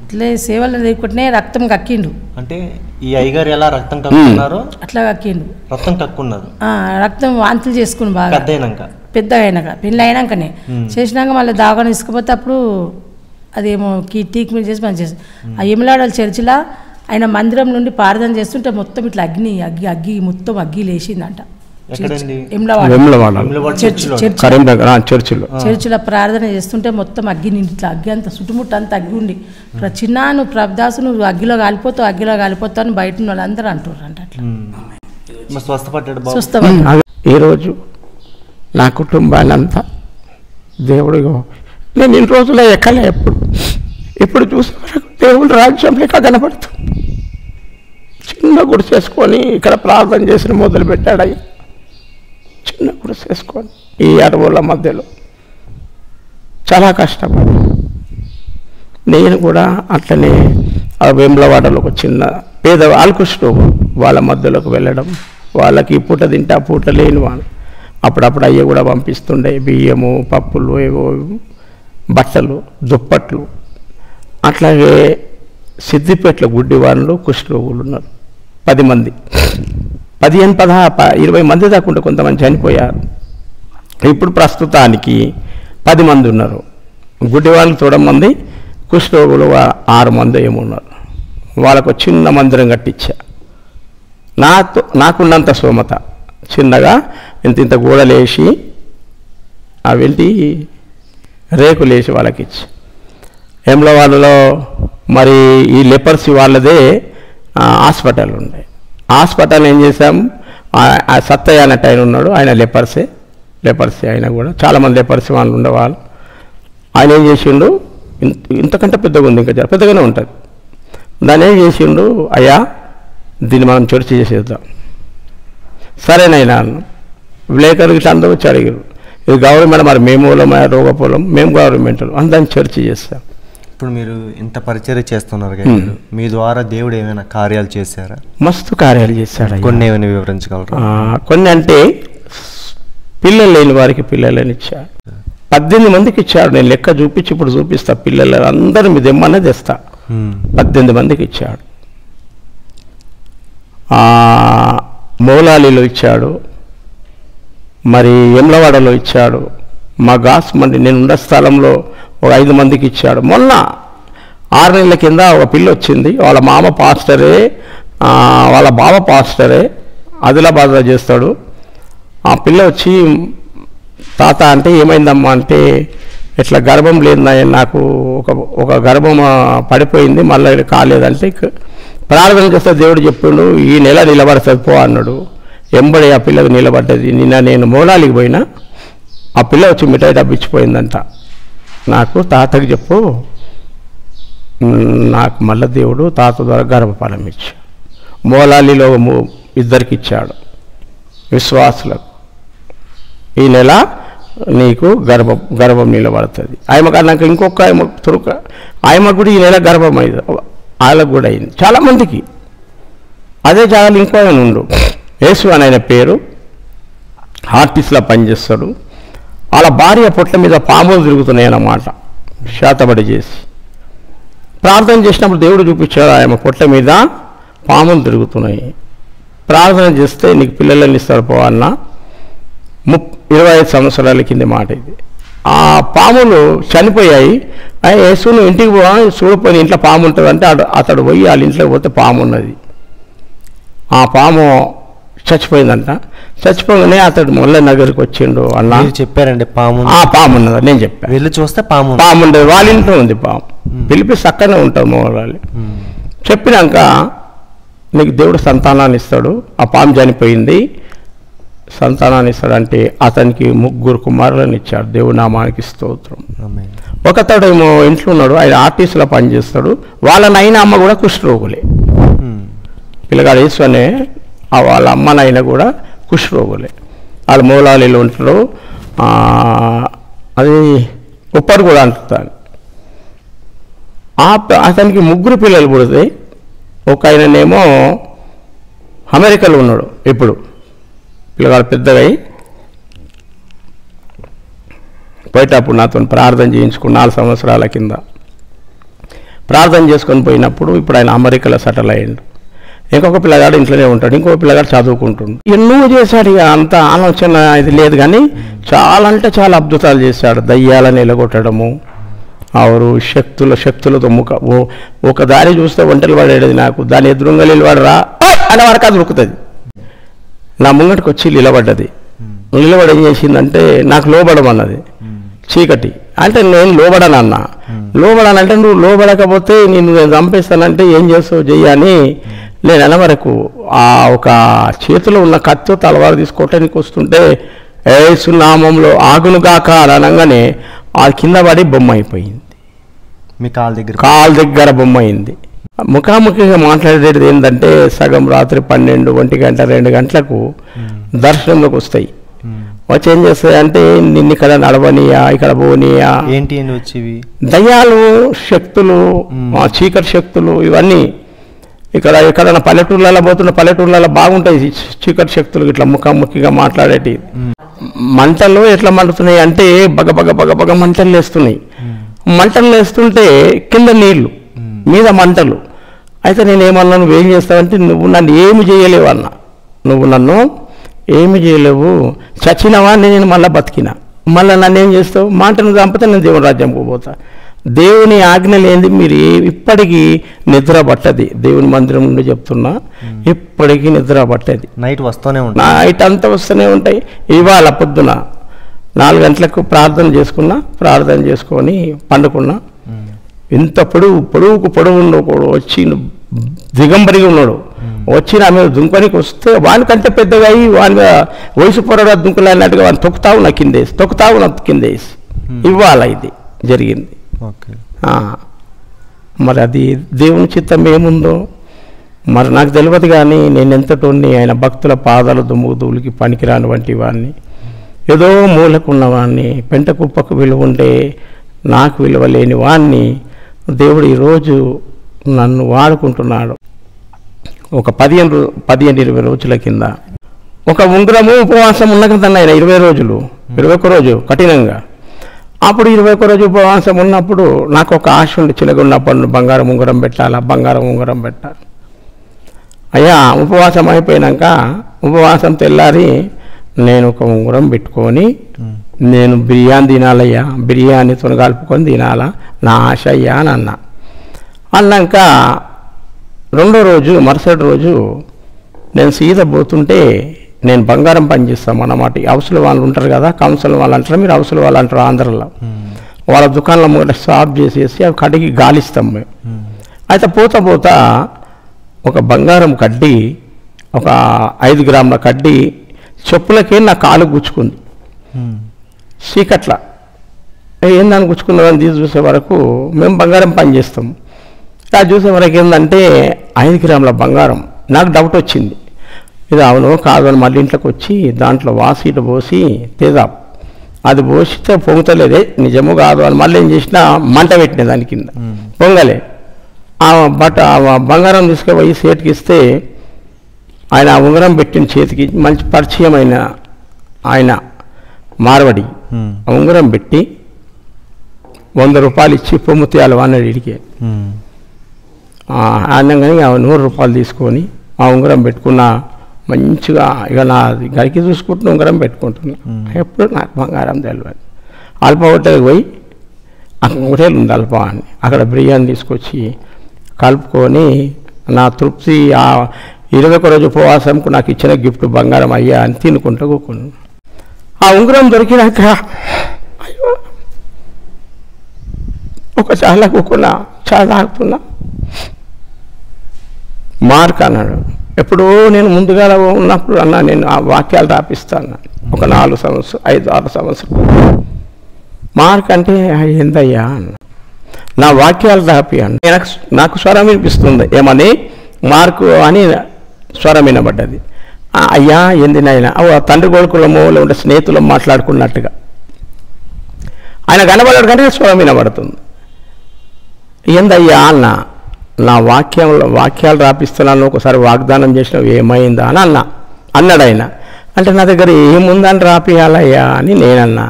ఇట్లా సేవలు లేకుంటే రక్తం కక్కిండు అంటే ఈ అయ్యగారు ఎలా రక్తం కక్కున్నారు అట్లా కక్కిండు రక్తం కక్కున్నారు రక్తం వాంతులు చేసుకుని బాగా పెద్దగా అయినాక పెళ్ళి అయినాకనే చేసినాక మళ్ళీ దావకాన తీసుకుపోతే అప్పుడు అదేమో ట్రీట్మెంట్ చేసి పని చేసి ఆ ఎమ్లాడల చర్చిలా ఆయన మందిరం నుండి ప్రార్థన చేస్తుంటే మొత్తం ఇట్లా అగ్గి మొత్తం అగ్గి లేచిందంట చర్చిలో ప్రార్థన చేస్తుంటే మొత్తం అగ్గి ఇట్లా అగ్గి అంత చుట్టుముట్టు అంత అగ్గి ఉండి చిన్న నువ్వు ప్రభుదాసు నువ్వు అగ్గిలో కాలిపోతావు అని బయట వాళ్ళందరూ అంటారు అంట అట్లా స్వస్థపడ్డాడు. ఈరోజు నా కుటుంబాన్ని అంతా దేవుడు నేను ఇన్ని రోజులు ఎక్కలే ఇప్పుడు చూసే వరకు దేవుడు రాజ్యం లెక్క కనపడుతుంది. చిన్న గుడి చేసుకొని ఇక్కడ ప్రార్థన చేసిన మొదలుపెట్టాడు అయ్యి చిన్న గుడి చేసుకొని ఈ అడవుల మధ్యలో చాలా కష్టపడి నేను కూడా అట్లనే ఆ వేములవాడలో ఒక చిన్న పేద ఆల్కుష్టు వాళ్ళ మధ్యలోకి వెళ్ళడం వాళ్ళకి ఈ పూట తింటే ఆ పూట లేని వాళ్ళు అప్పుడప్పుడు అయ్యి కూడా పంపిస్తుండే బియ్యము పప్పులు ఏవో బట్టలు దుప్పట్లు. అట్లాగే సిద్దిపేటలో గుడ్డి వాళ్ళు కుష్ఠరోగులు ఉన్నారు 10 మంది 15-20 మంది దాకా ఉంటే కొంతమంది చనిపోయారు. ఇప్పుడు ప్రస్తుతానికి 10 మంది ఉన్నారు. గుడ్డి వాళ్ళు 9 మంది కుష్ఠరోగులు 6 మంది ఏమున్నారు. వాళ్ళకు చిన్న మందిరం కట్టించా. నాకున్నంత స్తోమత చిన్నగా ఇంత గోడలేసి అవేంటి రేకులేసి వాళ్ళకి ఇచ్చి వేములవాడలో మరి ఈ లెపర్సీ వాళ్ళదే హాస్పిటల్ ఉండే. హాస్పిటల్ ఏం చేసాం ఆ సత్తయ్య అన్నట్టు ఆయన ఉన్నాడు. ఆయన లెపర్సీ ఆయన కూడా చాలామంది లెపర్సీ వాళ్ళు ఉండేవాళ్ళు. ఆయన ఏం చేసిండు ఇంతకంటే పెద్దగా ఉంది ఇంకా పెద్దగానే ఉంటుంది. దాన్ని ఏం చేసిండు అయ్యా దీన్ని మనం చర్చ చేసేద్దాం. సరేనైనా విలేకరులు ఇట్లా అందరూ వచ్చి అడిగారు ఇది గవర్నమెంట్ మరి మేము రోగపోలం మేము గవర్నమెంట్ అందరిని చర్చ చేస్తాం. ఇప్పుడు మీరు ఇంత పరిచర్య చేస్తున్నారు మీ ద్వారా దేవుడు ఏమైనా కార్యాలు చేశారా? మస్తు కార్యాలు చేశాడు. కొన్ని ఏమైనా వివరించగలరా? కొన్ని అంటే పిల్లలు లేని వారికి పిల్లలని ఇచ్చాడు. 18 మందికి ఇచ్చాడు. నేను లెక్క చూపించి ఇప్పుడు చూపిస్తా. పిల్లలు అందరూ మీ దెమ్మనే తెస్తా. 18 మందికి ఇచ్చాడు. మౌలాలిలో ఇచ్చాడు, మరి ఎమ్లవాడలో ఇచ్చాడు, మా గాస్ మండి నేనున్న స్థలంలో ఒక 5 మందికి ఇచ్చాడు. మొన్న 6 నెలల కింద ఒక పిల్ల వచ్చింది. వాళ్ళ మామ పాస్టరే, వాళ్ళ బావ పాస్టరే, ఆదిలాబాద్లో చేస్తాడు. ఆ పిల్ల వచ్చి తాత అంటే ఏమైందమ్మా అంటే ఇట్లా గర్భం లేదు నాకు, ఒక గర్భం పడిపోయింది మళ్ళీ కాలేదంటే ప్రార్థన చేస్తే దేవుడు చెప్పిండు ఈ నెల నిలబడుతుంది పో అన్నాడు. ఎంబడి ఆ పిల్లకి నిలబడ్డది. నిన్న నేను మూలాలికి పోయినా ఆ పిల్ల వచ్చి మిఠాయి డబ్బిచ్చిపోయిందంట. నాకు తాతకి చెప్పు నాకు మళ్ళీ దేవుడు తాత ద్వారా గర్భఫలం ఇచ్చాడు. మూలాలిలో 2 ఇచ్చాడు విశ్వాసులకు. ఈ నెల నీకు గర్భం నిలబడుతుంది. ఆయమకు అన్నాక ఇంకొక ఆయమ తురుక ఆయమకు కూడా ఈ నెల గర్భం అయింది, వాళ్ళకు కూడా అయింది. చాలామందికి అదే జాగాలో ఇంకో ఆయన ఉండు, యేసు అని ఆయన పేరు, ఆర్టిస్ట్లా పనిచేస్తాడు. వాళ్ళ భార్య పొట్ల మీద పాములు తిరుగుతున్నాయి అన్నమాట, శాతబడి చేసి ప్రార్థన చేసినప్పుడు దేవుడు చూపించాడు ఆయన పొట్ల మీద పాములు తిరుగుతున్నాయి. ప్రార్థన చేస్తే నీకు పిల్లలని ఇస్తాడు పో అన్న. 25 సంవత్సరాల కింద మాట ఇది. ఆ పాములు చనిపోయాయి. యేసు నువ్వు ఇంటికి పో చూడిపోయి ఇంట్లో పాము ఉంటుందంటే అతడు పోయి వాళ్ళ ఇంట్లోకి పోతే పాము ఉన్నది. ఆ పాము చచ్చిపోయిందంట. చచ్చిపోగానే అతడు మొల్ల నగరికి వచ్చిండు. అన్న చెప్పారండి పాము ఉన్నదా? నేను చెప్పాను. వెళ్ళి చూస్తే పాము ఉండేది, వాళ్ళ ఇంట్లో ఉంది పాము. పిలిపిస్తే అక్కడనే ఉంటాము వాళ్ళు. చెప్పినాక నీకు దేవుడు సంతానాన్ని ఇస్తాడు. ఆ పాము చనిపోయింది, సంతానాన్ని ఇస్తాడంటే అతనికి 3 కుమారులను ఇచ్చాడు. దేవుడి నామానికి స్తోత్రం. ఒకతడేమో ఇంట్లో ఉన్నాడు, ఆయన ఆర్టిస్టులో పనిచేస్తాడు. వాళ్ళ నాయన అమ్మ కూడా కుష్ఠరోగులే. పిల్లగాడు యేసు అనే వాళ్ళ అమ్మ నాయన కూడా కుష్ఠరోగులే. వాళ్ళు మూలాలిలో ఉంటారు. అది ఉప్పరు కూడా అంటుతాను. అతనికి 3 పిల్లలు పుడితే ఒక ఆయననేమో అమెరికాలో ఉన్నాడు. ఇప్పుడు పిల్లగాడు పెద్దగా పోయేటప్పుడు నాతో ప్రార్థన చేయించుకుని 4 సంవత్సరాల కింద ప్రార్థన చేసుకొని పోయినప్పుడు ఇప్పుడు ఆయన అమెరికాలో సెటిల్ అయ్యిండు. ఇంకొక పిల్లగాడు ఇంట్లోనే ఉంటాడు, ఇంకొక పిల్లగాడు చదువుకుంటుండు. ఎన్నో చేశాడు. ఇక అంత ఆలోచన ఇది లేదు కానీ చాలా అంటే చాలా అద్భుతాలు చేశాడు. దయ్యాలను నిలగొట్టడము, ఆరు శక్తులతో ఒక దారి చూస్తే ఒంటలు పడేది. నాకు దాని ఎదురుగా నిలబడరా అనే వరకు అది దొరుకుతుంది. నా ముంగటికి వచ్చి నిలబడ్డది. నిలబడి ఏం చేసిందంటే నాకు లోబడమన్నది. చీకటి అంటే నేను లోబడనన్నా. లోబడానంటే నువ్వు లోబడకపోతే నేను చంపేస్తానంటే ఏం చేస్తావు చెయ్యని నేను అన్న వరకు ఆ ఒక చేతిలో ఉన్న కత్తితో తలవారు తీసుకోవటానికి వస్తుంటే యేసు నామంలో ఆగునుగాక అని అనగానే ఆ కింద పడి బొమ్మ అయిపోయింది. మీ కాలు దగ్గర బొమ్మ అయింది. ముఖాముఖిగా మాట్లాడేది ఏంటంటే సగం రాత్రి 12, 1 గంట, 2 గంటలకు దర్శనంలోకి వస్తాయి. వచ్చి ఏం చేస్తాయి అంటే నిన్ను ఇక్కడ నడవనియా, ఇక్కడ పోనీయా, ఏంటి వచ్చేవి దయ్యాలు, శక్తులు, చీకటి శక్తులు ఇవన్నీ. ఇక్కడ ఎక్కడైనా పల్లెటూర్లలో పోతున్న పల్లెటూర్లలో బాగుంటాయి చీకటి శక్తులు ఇట్లా ముఖాముఖిగా మాట్లాడేటి. మంటలు ఎట్లా మండుతున్నాయి అంటే బగ మంటలు వేస్తున్నాయి. మంటలు వేస్తుంటే కింద నీళ్లు, మీద మంటలు. అయితే నేనేమన్నా నువ్వు ఏం చేస్తావంటే నువ్వు నన్ను ఏమి చేయలేవు అన్న. నువ్వు నన్ను ఏమి చేయలేవు, చచ్చినవా నేను మళ్ళీ బతికినా, మళ్ళీ నన్ను ఏం చేస్తావు, మాటను చంపితే నేను దేవుని రాజ్యంకు పోతా. దేవుని ఆజ్ఞ లేనిది మీరు ఇప్పటికీ నిద్ర పట్టది. దేవుని మందిరం నుండి చెప్తున్నా, ఇప్పటికీ నిద్ర పట్టది. నైట్ వస్తూనే ఉంటాయి, నైట్ అంతా వస్తూనే ఉంటాయి. ఇవాళ పొద్దున 4 గంటలకు ప్రార్థన చేసుకొని పండుకున్నా. ఇంత పొడవు వచ్చి దిగంబరిగా ఉన్నాడు. వచ్చి నా మీద దుంకనికి వస్తే వానికంటే పెద్దగా అయ్యి వాని మీద వయసు పొరగా దుంకలు అన్నట్టుగా వాడిని తొక్కుతావు నా కిందేసి ఇవాళ ఇది జరిగింది. మరి అది దేవుని చిత్తం ఏముందో మరి నాకు తెలియదు. కానీ నేను ఎంతటోని ఆయన భక్తుల పాదాల దుమ్ముకి పనికిరాని వంటి వాడిని, ఏదో మూలకున్నవాడిని, పెంట కుప్పకు విలువ ఉండే నాకు విలువ లేని వాడిని దేవుడు ఈరోజు నన్ను వాడుకుంటున్నాడు. ఒక 15-20 రోజుల కింద ఒక ఉంగరము ఉపవాసం ఉన్న కదా ఆయన 20 రోజులు 21 రోజు కఠినంగా. అప్పుడు 21 రోజు ఉపవాసం ఉన్నప్పుడు నాకు ఒక ఆశ ఉండి చిన్నగా ఉన్నప్పుడు బంగారం ఉంగరం పెట్టాలా, బంగారం ఉంగరం పెట్టాలి. అయ్యా ఉపవాసం అయిపోయినాక ఉపవాసం తెల్లారి నేను ఒక ఉంగరం పెట్టుకొని నేను బిర్యానీ తినాలయ్యా, బిర్యానీతో కలుపుకొని తినాలా నా ఆశ అయ్యా అని అన్నాక రెండో రోజు మరుసటి రోజు నేను సీదా పోతుంటే నేను బంగారం పని చేస్తాం అన్నమాట. హౌస్లో వాళ్ళు ఉంటారు కదా, కౌన్సిల్ వాళ్ళు అంటారు, మీరు హౌస్లో వాళ్ళు అంటారు ఆంధ్రలో. వాళ్ళ దుకాణంలో ముందు సాఫ్ చేసేసి అవి కడిగి గాలిస్తాం మేము. అయితే పోతా ఒక బంగారం కడ్డీ, ఒక 5 గ్రాముల కడ్డీ చెప్పులకే నా కాలు గుచ్చుకుంది చీకట్ల. ఏందని గుచ్చుకున్నదని తీసి చూసే వరకు మేము బంగారం పని చేస్తాం. అది చూసే వరకు ఏంటంటే 5 గ్రాముల బంగారం. నాకు డౌట్ వచ్చింది, ఇది అవును కాదు అని మళ్ళీ ఇంట్లోకి వచ్చి దాంట్లో వాసీటు పోసి తేదాం, అది పోసితే పొంగుతలేదే నిజము కాదు అని మళ్ళీ ఏం చేసినా మంట పెట్టిన దాని కింద పొంగలే. ఆ బంగారం తీసుకుపోయి సేటుకి ఇస్తే ఆయన ఆ ఉంగరం పెట్టిన చేతికి మంచి పరిచయమైన ఆయన మార్వడి ఆ ఉంగరం పెట్టి 100 రూపాయలు ఇచ్చి పొమ్ముతేయాలి అన్నాడు. ఇడికే ఆనంగానే 100 రూపాయలు తీసుకొని ఆ ఉంగరం పెట్టుకున్న మంచిగా ఇక నా గరికి చూసుకుంటున్న ఉంగరం పెట్టుకుంటున్నా. ఎప్పుడు నాకు బంగారం తెలియదు. అల్ప హోటల్కి పోయి అక్కడ హోటల్ ఉంది అల్ప అని, అక్కడ బిర్యానీ తీసుకొచ్చి కలుపుకొని నా తృప్తి ఆ 21 రోజు ఉపవాసంకు నాకు ఇచ్చిన గిఫ్ట్ బంగారం అయ్యా అని తినుకుంటూ కూకున్నాను. ఆ ఉంగరం దొరికినాక అయ్యో ఒక చాలా కూకున్నా, చాలా తాగుతున్నా. మార్క్ అన్నాడు, ఎప్పుడో నేను ముందుగా ఉన్నప్పుడు అన్నా నేను ఆ వాక్యాలు రాపిస్తాను. ఒక 4 సంవత్సరం 5-6 సంవత్సరాలు. మార్క్ అంటే ఏందయ్యా అన్న, నా వాక్యాలు రాపి అన్న. నాకు స్వరం వినిపిస్తుంది, ఏమని మార్కు అని స్వరం వినబడ్డది. అయ్యా ఏంది నాయన, తండ్రి కొడుకులమో లేకుంటే స్నేహితులం మాట్లాడుకున్నట్టుగా ఆయన కనబడ్డాడు కంటే స్వరం వినబడుతుంది. ఏందయ్యా అన్న, నా వాక్యాలు రాపిస్తున్నాను, ఒకసారి వాగ్దానం చేసినావు ఏమైందా అని అన్నాడు ఆయన. అంటే నా దగ్గర ఏముందని రాపియాలయ్యా అని నేనన్నా.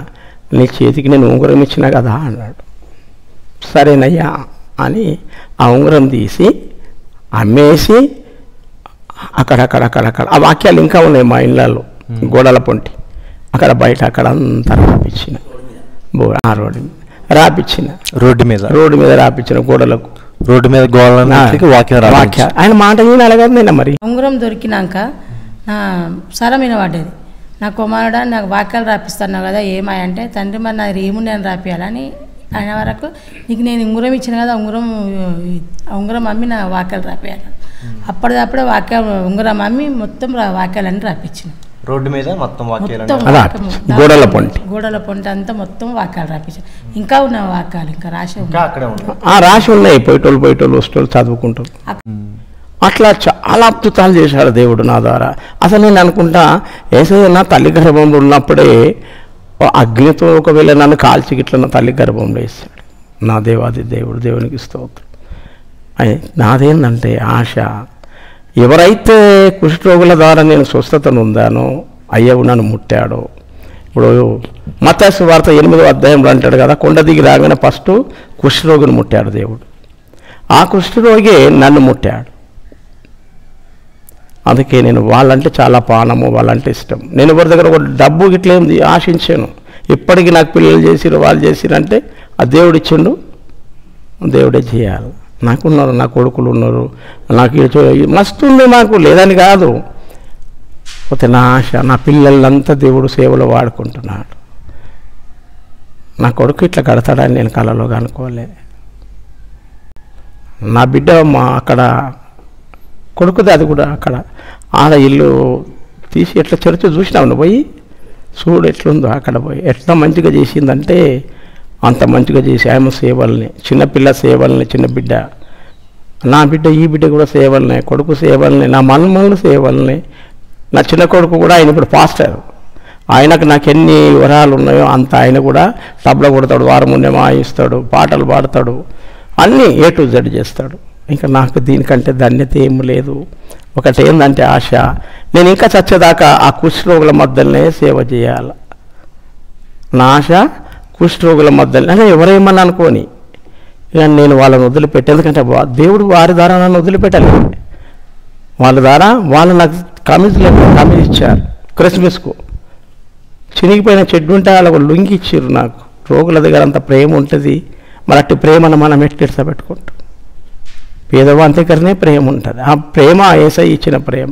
నీ చేతికి నేను ఉంగరం ఇచ్చినా కదా అన్నాడు. సరేనయ్యా అని ఆ ఉంగరం తీసి అమ్మేసి అక్కడక్కడ ఆ వాక్యాలు ఇంకా ఉన్నాయి మా ఇళ్ళలో గోడల పొంటి అక్కడ బయట అక్కడ అంతా రాపించిన రోడ్డు మీద రాపించిన గోడలకు రోడ్డు మీద వాక్య ఆయన మాట నేను అడగదు. మరి ఉంగరం దొరికినాక నా స్వరం వినబడ్డది, నా కుమారుడా నాకు వాక్యాలు రాపిస్తున్నావు కదా ఏమాయి అంటే, తండ్రి మరి నా ఏముంది అని రాపియాలని అయిన వరకు నీకు నేను ఉంగరం ఇచ్చిన కదా ఉంగరం అమ్మి నా వాక్యాలు రాపియాలి. అప్పటిదప్పుడే ఉంగరం అమ్మి మొత్తం వాక్యాలన్నీ రాపించిన. రోడ్డు మీద మొత్తం గోడల పొంటి అంతా మొత్తం వాక్యాలు రాపించాను. ఇంకా ఉన్న వాక్యాలు ఇంకా రాసి ఉన్నాయి, పోయేటోళ్ళు వస్తోళ్ళు చదువుకుంటారు. అట్లా చాలా అద్భుతాలు చేశాడు దేవుడు నా ద్వారా. అసలు నేను అనుకుంటా ఏసయ్య నా తల్లి గర్భంలో ఉన్నప్పుడే అగ్నితో ఒకవేళ నన్ను కాల్చి గిట్ల నా తల్లి గర్భంలో వేస్తాడు. నా దేవాది దేవుడు, దేవునికి స్తోత్రం. నాదేంటంటే ఆశ, ఎవరైతే కుష్ఠరోగుల ద్వారా నేను స్వస్థతను ఉందానో అయ్యవు నన్ను ముట్టాడో. ఇప్పుడు మత్తయి సువార్త 8వ అధ్యాయంలో అంటాడు కదా, కొండ దిగి రాగానే ఫస్ట్ కుష్ఠరోగిని ముట్టాడు దేవుడు. ఆ కుష్ఠరోగి నన్ను ముట్టాడు. అందుకే నేను వాళ్ళంటే చాలా పానము, వాళ్ళంటే ఇష్టం. నేను ఎవరి దగ్గర ఒక డబ్బు గిట్ల ఏం ఆశించాను. ఇప్పటికీ నాకు పిల్లలు చేసిరు, వాళ్ళు చేసిరంటే ఆ దేవుడు ఇచ్చిండు, దేవుడే చేయాలి. నాకున్నారు, నా కొడుకులు ఉన్నారు, నాకు మస్తు ఉంది, నాకు లేదని కాదు. పోతే నా ఆశ, నా పిల్లలంతా దేవుడు సేవలో వాడుకుంటున్నాడు. నా కొడుకు ఇట్లా కడతాడని నేను కళలో కనుక్కోలే. నా బిడ్డ అక్కడ కొడుకుది, అది కూడా అక్కడ ఆడ ఇల్లు తీసి ఎట్లా చర్చ చూసినావు నువ్వు పోయి చూడు ఎట్లుందో. అక్కడ పోయి ఎట్లా మంచిగా చేసిందంటే అంత మంచిగా చేసి ఆమె సేవల్ని, చిన్నపిల్ల సేవల్ని, చిన్న బిడ్డ, నా బిడ్డ ఈ బిడ్డ కూడా సేవల్ని, కొడుకు సేవల్ని, నా మన్మలు సేవల్ని. నా చిన్న కొడుకు కూడా ఆయన ఇప్పుడు పాస్టర్, ఆయనకు నాకు ఎన్ని వరాలు ఉన్నాయో అంత ఆయన కూడా తబల కొడతాడు, వారం ఉండే వాయిస్తాడు, పాటలు పాడతాడు, అన్నీ A to Z చేస్తాడు. ఇంకా నాకు దీనికంటే ధన్యత ఏం లేదు. ఒకటి ఏంటంటే ఆశ, నేను ఇంకా చచ్చేదాకా ఆ కుష్ఠరోగుల మధ్యలోనే సేవ చేయాలి. నా ఆశ కుష్ఠరోగుల మధ్యలో, అంటే ఎవరేమన్నా అనుకోని ఇక నేను వాళ్ళని వదిలిపెట్టి, ఎందుకంటే దేవుడు వారి ద్వారా నన్ను వదిలిపెట్టాలి. వాళ్ళ ద్వారా వాళ్ళు నాకు కమిజ్ ఇచ్చారు. క్రిస్మస్కు చినిగిపోయిన చెడ్డు ఉంటే వాళ్ళకు లుంగి ఇచ్చారు నాకు. రోగుల దగ్గర అంత ప్రేమ ఉంటుంది, మరి అట్టి ప్రేమను మనం ఎట్టిడ్స పెట్టుకుంటాం. పేదవాని దగ్గరనే ప్రేమ ఉంటుంది. ఆ ప్రేమ యేసయ్య ఇచ్చిన ప్రేమ.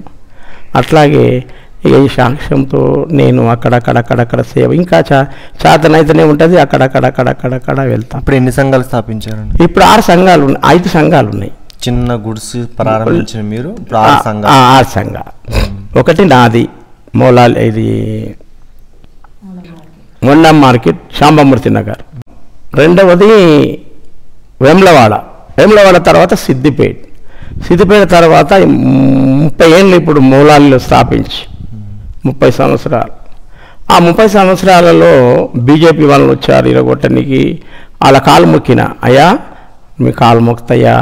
అట్లాగే ఇక ఈ సాక్ష్యంతో నేను అక్కడక్కడ సేవ ఇంకా చేతనైతేనే ఉంటుంది. అక్కడక్కడ వెళ్తాం. ఇప్పుడు ఎన్ని సంఘాలు స్థాపించారండి? ఇప్పుడు 6 సంఘాలు ఉన్నాయి, 5 సంఘాలు ఉన్నాయి. చిన్న గుడిసి ప్రారంభించిన మీరు ఇప్పుడు 6 సంఘాలు. 6 సంఘాలు. ఒకటి నాది మూలాలు, ఇది మొండం మార్కెట్, శాంబమూర్తి నగర్. రెండవది వేములవాడ తర్వాత సిద్దిపేట తర్వాత 30 ఏళ్ళు ఇప్పుడు మూలాల్లో స్థాపించి 30 సంవత్సరాలు. ఆ 30 సంవత్సరాలలో బీజేపీ వాళ్ళు వచ్చారు ఇరగొట్టనికి. వాళ్ళ కాలు మొక్కిన, అయ్యా మీ కాలు మొక్కుతాయా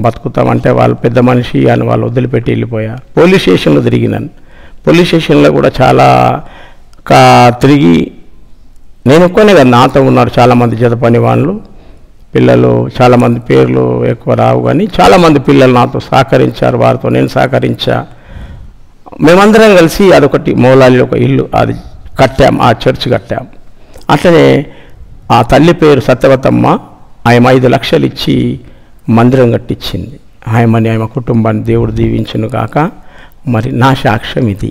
బతుకుతామంటే వాళ్ళు పెద్ద మనిషి అని వాళ్ళు వదిలిపెట్టి వెళ్ళిపోయారు. పోలీస్ స్టేషన్లో తిరిగినాను. పోలీస్ స్టేషన్లో కూడా చాలా తిరిగి, నేను ఒక్కనే కదా, నాతో ఉన్నారు చాలామంది జత పని వాళ్ళు పిల్లలు, చాలామంది పేర్లు ఎక్కువ రావు కానీ చాలామంది పిల్లలు నాతో సహకరించారు, వారితో నేను సహకరించా. మేమందరం కలిసి అదొకటి మూలాలి ఒక ఇల్లు అది కట్టాం, ఆ చర్చ్ కట్టాం. అట్లనే ఆ తల్లి పేరు సత్యవతమ్మ, ఆమె 5 లక్షలు ఇచ్చి మందిరం కట్టించింది. ఆమె కుటుంబాన్ని దేవుడు దీవించును కాక. మరి నా సాక్ష్యం ఇది.